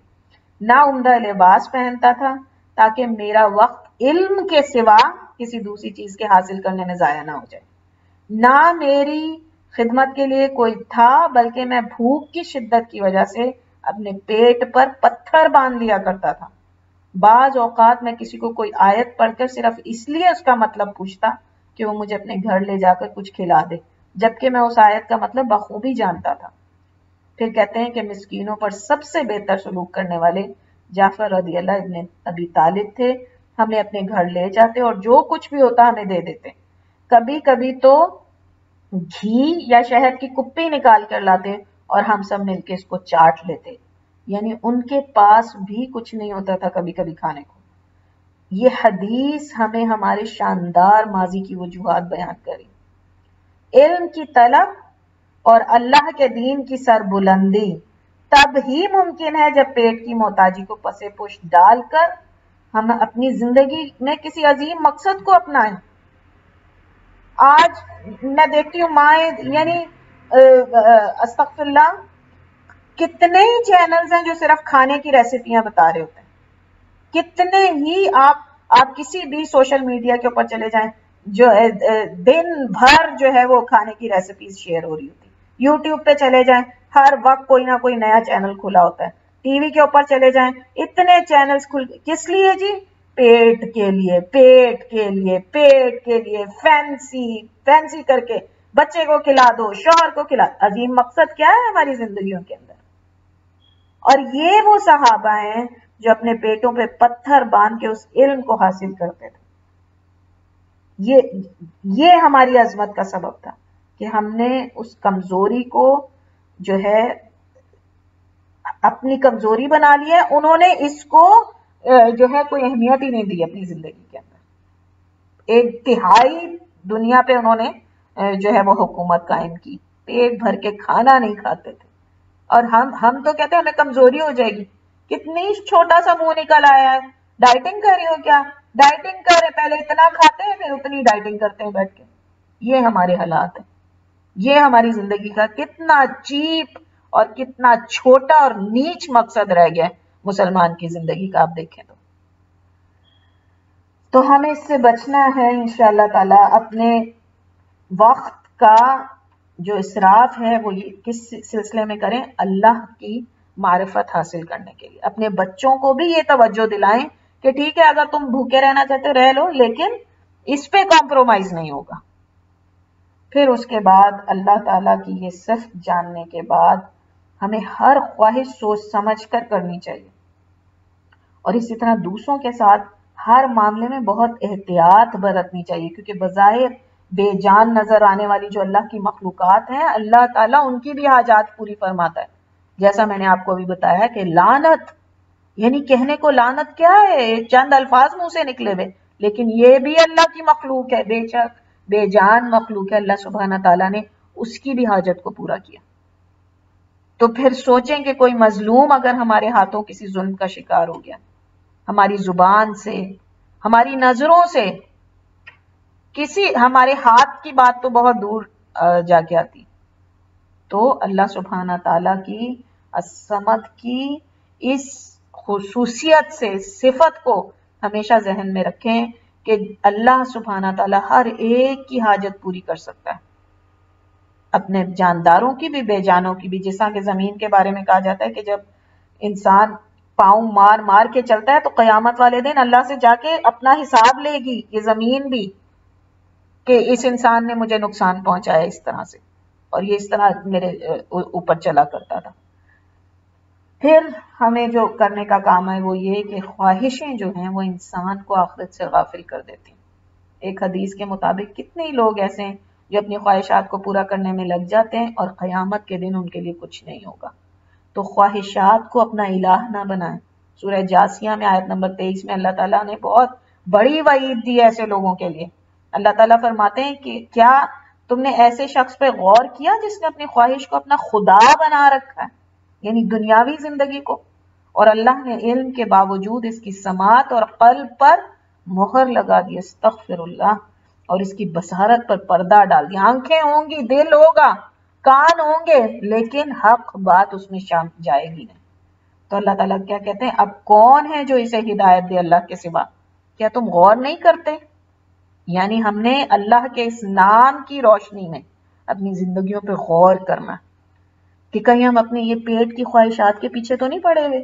نہ عمدہ لباس پہنتا تھا تاکہ میرا وقت علم کے سوا کسی دوسری چیز کے حاصل کرنے میں ضائع نہ ہو جائے، نہ میری خدمت کے لیے کوئی تھا، بلکہ میں بھوک کی شدت کی وجہ سے اپنے پیٹ پر پتھر باندھ لیا کرتا تھا. بعض اوقات میں کسی کو کوئی آیت پڑھ کر صرف اس لیے اس کا مطلب پوچھتا کہ وہ مجھے اپنے گھر لے جا کر کچھ کھلا دے، جبکہ میں اس آیت کا مطلب بخوبی جانتا تھا. پھر کہتے ہیں کہ مسکینوں پر سب سے بہتر سلوک کرنے والے جعفر رضی اللہ ابن ابی طالب تھے. ہمیں اپنے گھر لے جاتے اور جو کچھ بھی ہوتا ہمیں دے دیتے. کبھی کبھی تو گھی یا شہد کی کپی نکال کر لاتے اور ہم سب مل کے اس کو چاٹ لیتے. یعنی ان کے پاس بھی کچھ نہیں ہوتا تھا کبھی کبھی کھانے کو. یہ حدیث ہمیں ہمارے شاندار ماضی کی وجوہات بیان کری. علم کی طلب اور اللہ کے دین کی سربلندی تب ہی ممکن ہے جب پیٹ کی محتاجی کو پسے پشت ڈال کر ہم اپنی زندگی میں کسی عظیم مقصد کو اپنائیں. آج میں دیکھتی ہوں مائیں، یعنی استغفر اللہ، کتنے ہی چینلز ہیں جو صرف کھانے کی ریسیپیاں بتا رہے ہوتے ہیں. کتنے ہی آپ کسی بھی سوشل میڈیا کے اوپر چلے جائیں، جو دن بھر جو ہے وہ کھانے کی ریسیپیز شیئر ہو رہی ہوتی. یوٹیوب پہ چلے جائیں، ہر وقت کوئی نہ کوئی نیا چینل کھلا ہوتا ہے. ٹی وی کے اوپر چلے جائیں، اتنے چینلز کس لیے جی؟ پیٹ کے لیے، پیٹ کے لیے، پیٹ کے لیے. فینسی کر کے بچے کو کھلا دو، شوہر کو کھلا. عظیم مقصد کیا ہے ہماری زندگیوں کے اندر؟ اور یہ وہ صحابہ ہیں جو اپنے پیٹوں پہ پتھر باندھ کے اس علم کو حاصل کرتے تھے. یہ ہماری عظمت کا سبب تھا کہ ہم نے اس کمزوری کو جو ہے اپنی کمزوری بنا لیا ہے. انہوں نے اس کو جو ہے کوئی اہمیت ہی نہیں دی اپنی زندگی کے اندر. ایک تہائی دنیا پہ انہوں نے جو ہے وہ حکومت قائم کی. پیٹ بھر کے کھانا نہیں کھاتے تھے. اور ہم تو کہتے ہیں ہمیں کمزوری ہو جائے گی. کتنی چھوٹا سا منہ نکل آیا ہے. ڈائٹنگ کر رہی ہو کیا؟ ڈائٹنگ کر رہے، پہلے اتنا کھاتے ہیں پھر اتنی ڈائٹنگ کرتے ہیں بیٹھ کے. یہ ہمارے حالات ہیں. یہ ہماری زندگی کا کتنا چیپ اور کتنا چھوٹا اور نیچ مقصد رہ گیا ہے مسلمان کی زندگی کا. آپ دیکھیں تو ہمیں اس سے بچنا ہے انشاءاللہ تعالی. اپنے وقت کا جو اسراف ہے وہ کس سلسلے میں کریں؟ اللہ کی معرفت حاصل کرنے کے لیے. اپنے بچوں کو بھی یہ توجہ دلائیں کہ ٹھیک ہے اگر تم بھوکے رہنا چاہتے رہ لو، لیکن اس پہ کمپرومائز نہیں ہوگا. پھر اس کے بعد اللہ تعالیٰ کی یہ صفت جاننے کے بعد ہمیں ہر خواہش سوچ سمجھ کر کرنی چاہیے. اور اسی طرح دوسروں کے ساتھ ہر معاملے میں بہت احتیاط برتنی چاہیے، کیونکہ بظاہر بے جان نظر آنے والی جو اللہ کی مخلوقات ہیں، اللہ تعالیٰ ان کی بھی حاجات پوری فرماتا ہے. جیسا میں نے آپ کو ابھی بتایا کہ لعنت، یعنی کہنے کو لعنت کیا ہے، چند الفاظ منہ سے نکلے ہوئے، لیکن یہ بھی اللہ کی مخلوق ہے، بے شک بے جان مخلوق ہے. اللہ سبحانہ تعالیٰ نے اس کی بھی حاجت کو پورا کیا. تو پھر سوچیں کہ کوئی مظلوم اگر ہمارے ہاتھوں کسی ظلم کا شکار ہو گیا، ہماری زبان سے، ہماری نظروں سے، کسی ہمارے ہاتھ کی بات تو بہت دور جا کے آتی، تو اللہ سبحانہ تعالیٰ کی الصمد کی اس خصوصیت سے، صفت کو ہمیشہ ذہن میں رکھیں کہ اللہ سبحانہ تعالیٰ ہر ایک کی حاجت پوری کر سکتا ہے، اپنے جانداروں کی بھی، بے جانوں کی بھی. جیسا کہ زمین کے بارے میں کہا جاتا ہے کہ جب انسان پاؤں مار مار کے چلتا ہے تو قیامت والے دن اللہ سے جا کے اپنا حساب لے گی یہ زمین بھی، کہ اس انسان نے مجھے نقصان پہنچایا اس طرح سے، اور یہ اس طرح میرے اوپر چلا کرتا تھا. پھر ہمیں جو کرنے کا کام ہے وہ یہ کہ خواہشیں جو ہیں وہ انسان کو آخرت سے غافل کر دیتی ہیں. ایک حدیث کے مطابق کتنے ہی لوگ ایسے ہیں جو اپنی خواہشات کو پورا کرنے میں لگ جاتے ہیں اور قیامت کے دن ان کے لیے کچھ نہیں ہوگا. تو خواہشات کو اپنا الہ نہ بنائیں. سورہ جاسیہ میں آیت نمبر 23 میں اللہ تعالیٰ نے بہت بڑی وعید دی ایسے لوگوں کے لیے. اللہ تعالیٰ فرماتے ہیں کہ کیا تم نے ایسے شخص پہ غور کیا جس نے اپنی خواہش کو اپنا خدا بنا رکھا ہے، یعنی دنیاوی زندگی کو، اور اللہ نے علم کے باوجود اس کی سماعت اور قلب پر مہر لگا دی، استغفر اللہ، اور اس کی بصارت پر پردہ ڈال دیا. آنکھیں ہوں گی، دل ہوگا، کان ہوں گے، لیکن حق بات اس میں جائے گی نہیں. تو اللہ تعالیٰ کیا کہتے ہیں، اب کون ہے جو اسے ہدایت دے اللہ کے سوا؟ کیا تم غور نہیں کرتے؟ یعنی ہم نے اللہ کے اس نام کی روشنی میں اپنی زندگیوں پہ غور کرنا کہ کہیں ہم اپنے یہ پیٹ کی خواہشات کے پیچھے تو نہیں پڑے ہوئے،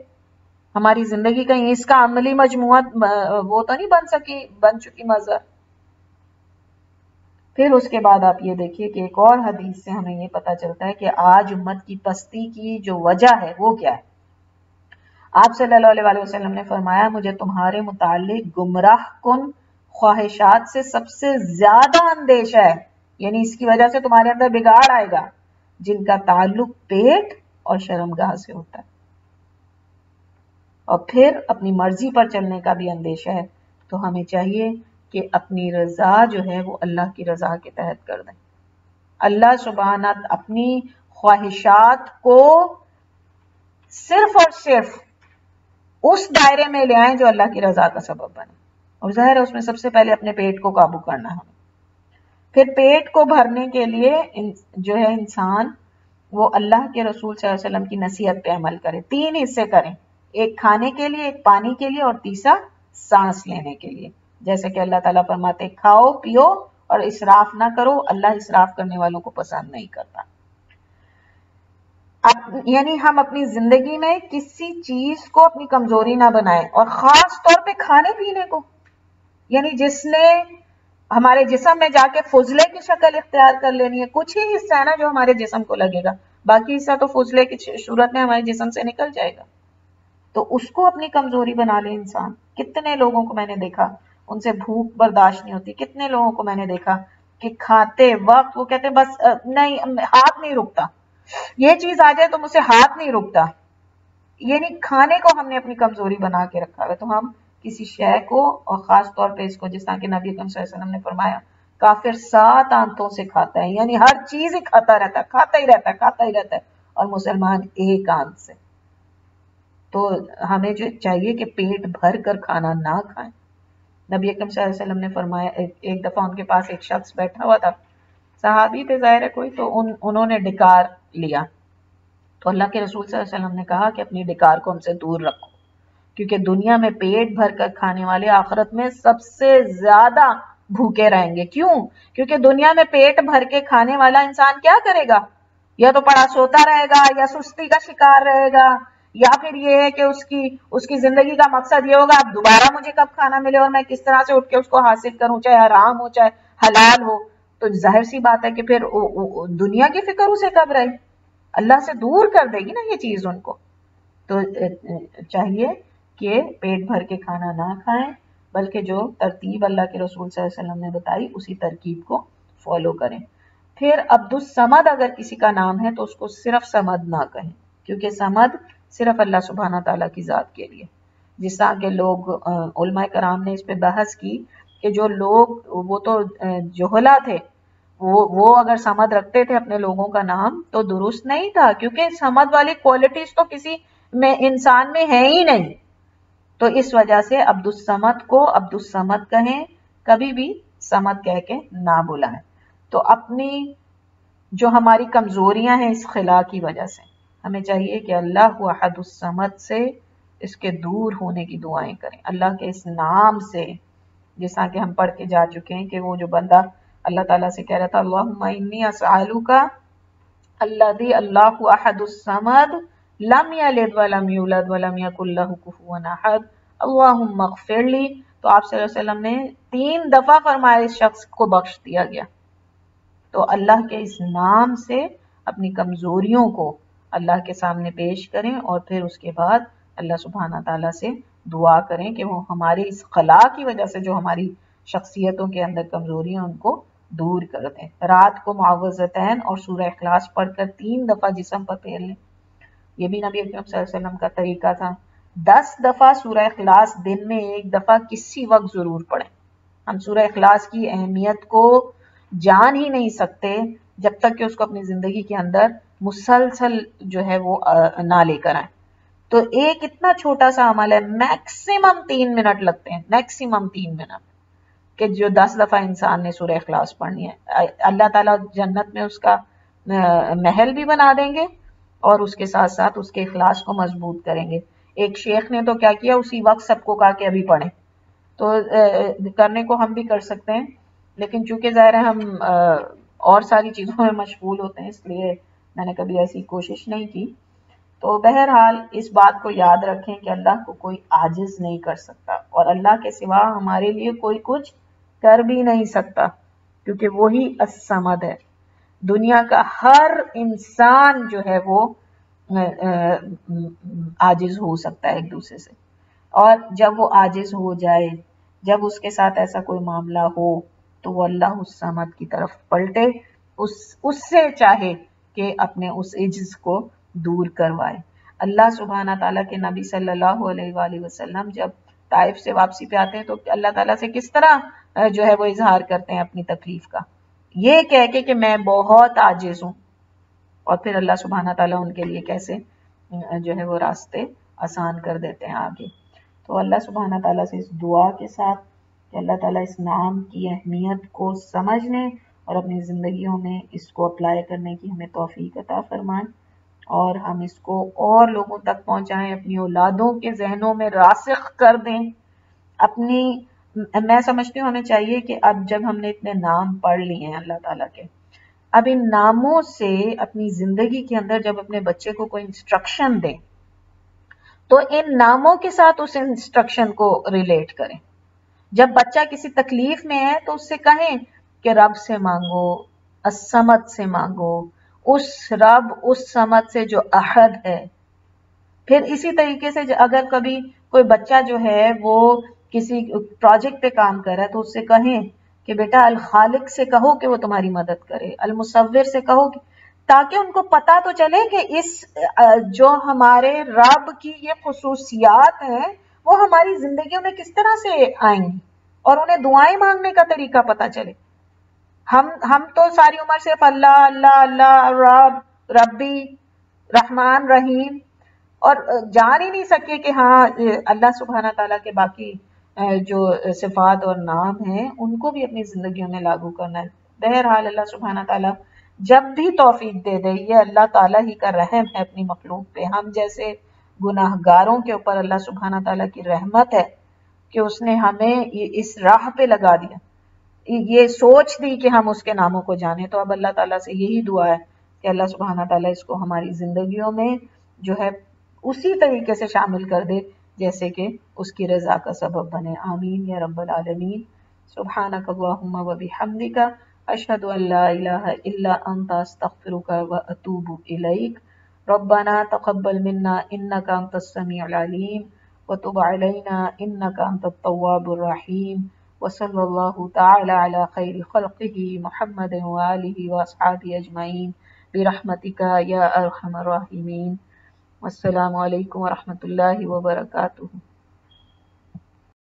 ہماری زندگی کہیں اس کا عملی مجموعہ وہ تو نہیں بن چکی مظہر. پھر اس کے بعد آپ یہ دیکھیے کہ ایک اور حدیث سے ہمیں یہ پتا چلتا ہے کہ آج امت کی پستی کی جو وجہ ہے وہ کیا ہے. آپ صلی اللہ علیہ وسلم نے فرمایا، مجھے تمہارے متعلق گمراہ کن خواہشات سے سب سے زیادہ اندیشہ ہے، یعنی اس کی وجہ سے تمہارے اندر بگاڑ آئے گا، جن کا تعلق پیٹ اور شرمگاہ سے ہوتا ہے. اور پھر اپنی مرضی پر چلنے کا بھی اندیشہ ہے. تو ہمیں چاہیے کہ اپنی رضا جو ہے وہ اللہ کی رضا کے تحت کر دیں. اللہ سبحانہ اپنی خواہشات کو صرف اور صرف اس دائرے میں لے آئیں جو اللہ کی رضا کا سبب بنے، اور ظاہر ہے اس میں سب سے پہلے اپنے پیٹ کو قابو کرنا ہے. پھر پیٹ کو بھرنے کے لیے جو ہے انسان وہ اللہ کے رسول صلی اللہ علیہ وسلم کی نصیحت پہ عمل کرے. 3 حصے کریں، ایک کھانے کے لیے، ایک پانی کے لیے، اور تیسرا سانس لینے کے لیے. جیسے کہ اللہ تعالیٰ فرماتے کھاؤ پیو اور اسراف نہ کرو، اللہ اسراف کرنے والوں کو پسند نہیں کرتا. یعنی ہم اپنی زندگی میں کسی چیز کو اپنی کمزوری نہ بنائیں، اور خاص طور پہ کھانے پینے کو. یعنی جس نے ہمارے جسم میں جا کے فضلے کی شکل اختیار کر لینی ہے، کچھ ہی حصہ ہے نا جو ہمارے جسم کو لگے گا، باقی حصہ تو فضلے کی صورت میں ہمارے جسم سے نکل جائے گا. تو اس کو اپنی کمزوری بنا لے انسان. کتنے لوگوں کو میں نے دیکھا ان سے بھوک برداشت نہیں ہوتی، کتنے لوگوں کو میں نے دیکھا کہ کھاتے وقت وہ کہتے بس نہیں، ہاتھ نہیں رکتا، یہ چیز آ جائے تو مجھ سے ہاتھ نہیں رکتا. یعنی کھانے کو ہم نے اپنی کمزوری بنا کے رکھا ہے. تو ہم کسی شے کو، اور خاص طور پہ اس کو، جس طرح کہ نبی اکرم صلی اللہ علیہ وسلم نے فرمایا کافر 7 آنتوں سے کھاتا ہے، یعنی ہر چیز ہی کھاتا رہتا ہے، کھاتا ہی رہتا ہے، کھاتا ہی رہتا ہے، اور مسلمان 1 آنت سے. تو ہمیں جو چاہیے کہ پیٹ بھر کر کھانا نہ کھائیں. نبی اکرم صلی اللہ علیہ وسلم نے فرمایا، ایک دفعہ ان کے پاس ایک شخص بیٹھا ہوا تھا، صحابی تھے ظاہر ہے کوئی، تو انہوں نے ڈکار لیا. تو اللہ کے رسول صلی اللہ علیہ وسلم نے کہا کہ اپنی ڈکار کو ہم سے دور رکھو، کیونکہ دنیا میں پیٹ بھر کر کھانے والے آخرت میں سب سے زیادہ بھوکے رہیں گے. کیوں؟ کیونکہ دنیا میں پیٹ بھر کے کھانے والا انسان کیا کرے گا؟ یا تو پڑا سوتا رہے گا، یا سستی کا شکار رہے گا، یا پھر یہ ہے کہ اس کی زندگی کا مقصد یہ ہوگا اب دوبارہ مجھے کب کھانا ملے اور میں کس طرح سے اٹھ کے اس کو حاصل کروں، چاہے حرام ہو چاہے حلال ہو. تو ظاہر سی بات ہے کہ پھر دنیا کی فکر اسے کب رہے، اللہ سے دور کر دے گی نا یہ چیز ان کو. تو چاہیے کہ پیٹ بھر کے کھانا نہ کھائیں، بلکہ جو ترتیب اللہ کے رسول صلی اللہ علیہ وسلم نے بتائی اسی ترکیب کو فالو کریں۔ پھر عبد الصمد اگر کسی کا نام ہے تو اس کو صرف صمد نہ کہیں، کیونکہ صمد صرف اللہ سبحانہ تعالیٰ کی ذات کے لیے، جس طرح کے لوگ علماء کرام نے اس پہ بحث کی کہ جو لوگ وہ تو جہلا تھے، وہ اگر سمد رکھتے تھے اپنے لوگوں کا نام تو درست نہیں تھا، کیونکہ سمد والی کوالٹیز تو کسی میں انسان میں ہے ہی نہیں۔ تو اس وجہ سے عبد الصمد کو عبد الصمد کہیں، کبھی بھی صمد کہہ کے نہ بلائیں۔ تو اپنی جو ہماری کمزوریاں ہیں اس خلا کی وجہ سے ہمیں چاہیے کہ اللہ احد الصمد سے اس کے دور ہونے کی دعائیں کریں، اللہ کے اس نام سے، جس طرح کہ ہم پڑھ کے جا چکے ہیں کہ وہ جو بندہ اللہ تعالیٰ سے کہہ رہا تھا اللہم انی اسألک الذی اللہ احد الصمد لم یلد ولم یولد ولم یکن لہ کفوا احد اللہم اغفر لی، تو آپ صلی اللہ علیہ وسلم نے 3 دفعہ فرمایا اس شخص کو بخش دیا گیا۔ تو اللہ کے اس نام سے اپنی کمزوریوں کو اللہ کے سامنے پیش کریں اور پھر اس کے بعد اللہ سبحانہ تعالیٰ سے دعا کریں کہ وہ ہماری اس خلا کی وجہ سے جو ہماری شخصیتوں کے اندر کمزوریاں ان کو دور کر دیں۔ رات کو معوذتین اور سورہ اخلاص پڑھ کر 3 دفعہ جسم پر پھیر لیں، یہ بھی نبی اکرم صلی اللہ علیہ وسلم کا طریقہ تھا۔ 10 دفعہ سورہ اخلاص دن میں 1 دفعہ کسی وقت ضرور پڑھیں۔ ہم سورہ اخلاص کی اہمیت کو جان ہی نہیں سکتے جب تک کہ اس کو اپنی زندگی کے اندر مسلسل جو ہے وہ نہ لے کر آئیں۔ تو ایک اتنا چھوٹا سا عمل ہے، میکسیمم 3 منٹ لگتے ہیں، میکسیمم 3 منٹ، کہ جو 10 دفعہ انسان نے سورہ اخلاص پڑھنی ہے۔ اللہ تعالیٰ جنت میں اس کا محل بھی بنا دیں گے اور اس کے ساتھ ساتھ اس کے اخلاص کو مضبوط کریں گے۔ ایک شیخ نے تو کیا کیا، اسی وقت سب کو کہا کہ ابھی پڑھیں، تو کرنے کو ہم بھی کر سکتے ہیں، لیکن چونکہ ظاہر ہے ہم اور ساری چیزوں میں مشغول ہوتے ہیں، اس لیے میں نے کبھی ایسی کوشش نہیں کی۔ تو بہرحال اس بات کو یاد رکھیں کہ اللہ کو کوئی عاجز نہیں کر سکتا، اور اللہ کے سوا ہمارے لیے کوئی کچھ کر بھی نہیں سکتا، کیونکہ وہی الصمد ہے۔ دنیا کا ہر انسان جو ہے وہ عاجز ہو سکتا ہے ایک دوسرے سے، اور جب وہ عاجز ہو جائے، جب اس کے ساتھ ایسا کوئی معاملہ ہو تو وہ اللہ الصمد کی طرف پلٹے، اس سے چاہے کہ اپنے اس عجز کو دور کروائے۔ اللہ سبحانہ تعالیٰ کے نبی صلی اللہ علیہ وآلہ وسلم جب طائف سے واپسی پہ آتے ہیں تو اللہ تعالیٰ سے کس طرح جو ہے وہ اظہار کرتے ہیں اپنی تکلیف کا، یہ کہہ کے کہ میں بہت عاجز ہوں، اور پھر اللہ سبحانہ تعالیٰ ان کے لیے کیسے جو ہے وہ راستے آسان کر دیتے ہیں آگے۔ تو اللہ سبحانہ تعالیٰ سے اس دعا کے ساتھ کہ اللہ تعالیٰ اس نام کی اہمیت کو سمجھنے اور اپنی زندگیوں میں اس کو اپلائی کرنے کی ہمیں توفیق عطا فرمائیں، اور ہم اس کو اور لوگوں تک پہنچائیں، اپنی اولادوں کے ذہنوں میں راسخ کر دیں۔ میں سمجھتی ہوں ہمیں چاہیے کہ اب جب ہم نے اتنے نام پڑھ لیے ہیں اللہ تعالیٰ کے، اب ان ناموں سے اپنی زندگی کے اندر جب اپنے بچے کو کوئی انسٹرکشن دیں تو ان ناموں کے ساتھ اس انسٹرکشن کو ریلیٹ کریں۔ جب بچہ کسی تکلیف میں ہے تو اس سے کہیں کہ رب سے مانگو، الصمد سے مانگو، اس رب اس صمد سے جو احد ہے۔ پھر اسی طریقے سے اگر کبھی کوئی بچہ جو ہے وہ کسی پروجیکٹ پہ کام کر رہا ہے تو اس سے کہیں کہ بیٹا الخالق سے کہو کہ وہ تمہاری مدد کرے، المصور سے کہو کہ، تاکہ ان کو پتا تو چلے کہ اس جو ہمارے رب کی یہ خصوصیات ہیں وہ ہماری زندگیوں میں کس طرح سے آئیں گی، اور انہیں دعائیں مانگنے کا طریقہ پتا چلے۔ ہم تو ساری عمر صرف اللہ اللہ اللہ، رب، ربی، رحمان، رحیم، اور جان ہی نہیں سکے کہ ہاں اللہ سبحانہ تعالیٰ کے باقی جو صفات اور نام ہیں ان کو بھی اپنی زندگیوں میں لاگو کرنا ہے۔ بہرحال اللہ سبحانہ تعالیٰ جب بھی توفیق دے دے، یہ اللہ تعالیٰ ہی کا رحم ہے اپنی مخلوق پہ۔ ہم جیسے گناہ گاروں کے اوپر اللہ سبحانہ تعالیٰ کی رحمت ہے کہ اس نے ہمیں اس راہ پہ لگا دیا، یہ سوچ دی کہ ہم اس کے ناموں کو جانیں۔ تو اب اللہ تعالیٰ سے یہی دعا ہے کہ اللہ سبحانہ تعالیٰ اس کو ہماری زندگیوں میں جو ہے اسی طریقے سے شامل کر دے جیسے کہ اس کی رضا کا سبب بنے۔ آمین یا رب العالمین۔ سبحانک اللہم و بحمدک، اشہد ان لا الہ الا انت، استغفرک و اتوب الیک۔ ربنا تقبل منا انک انت السمیع العلیم، وتب علينا إنك أنت التواب الرحيم وصلى الله تعالى على خير خلقه محمد وآله وأصحابه أجمعين برحمتك يا أرحم الراحمين. والسلام علیکم ورحمۃ اللہ وبرکاتہ.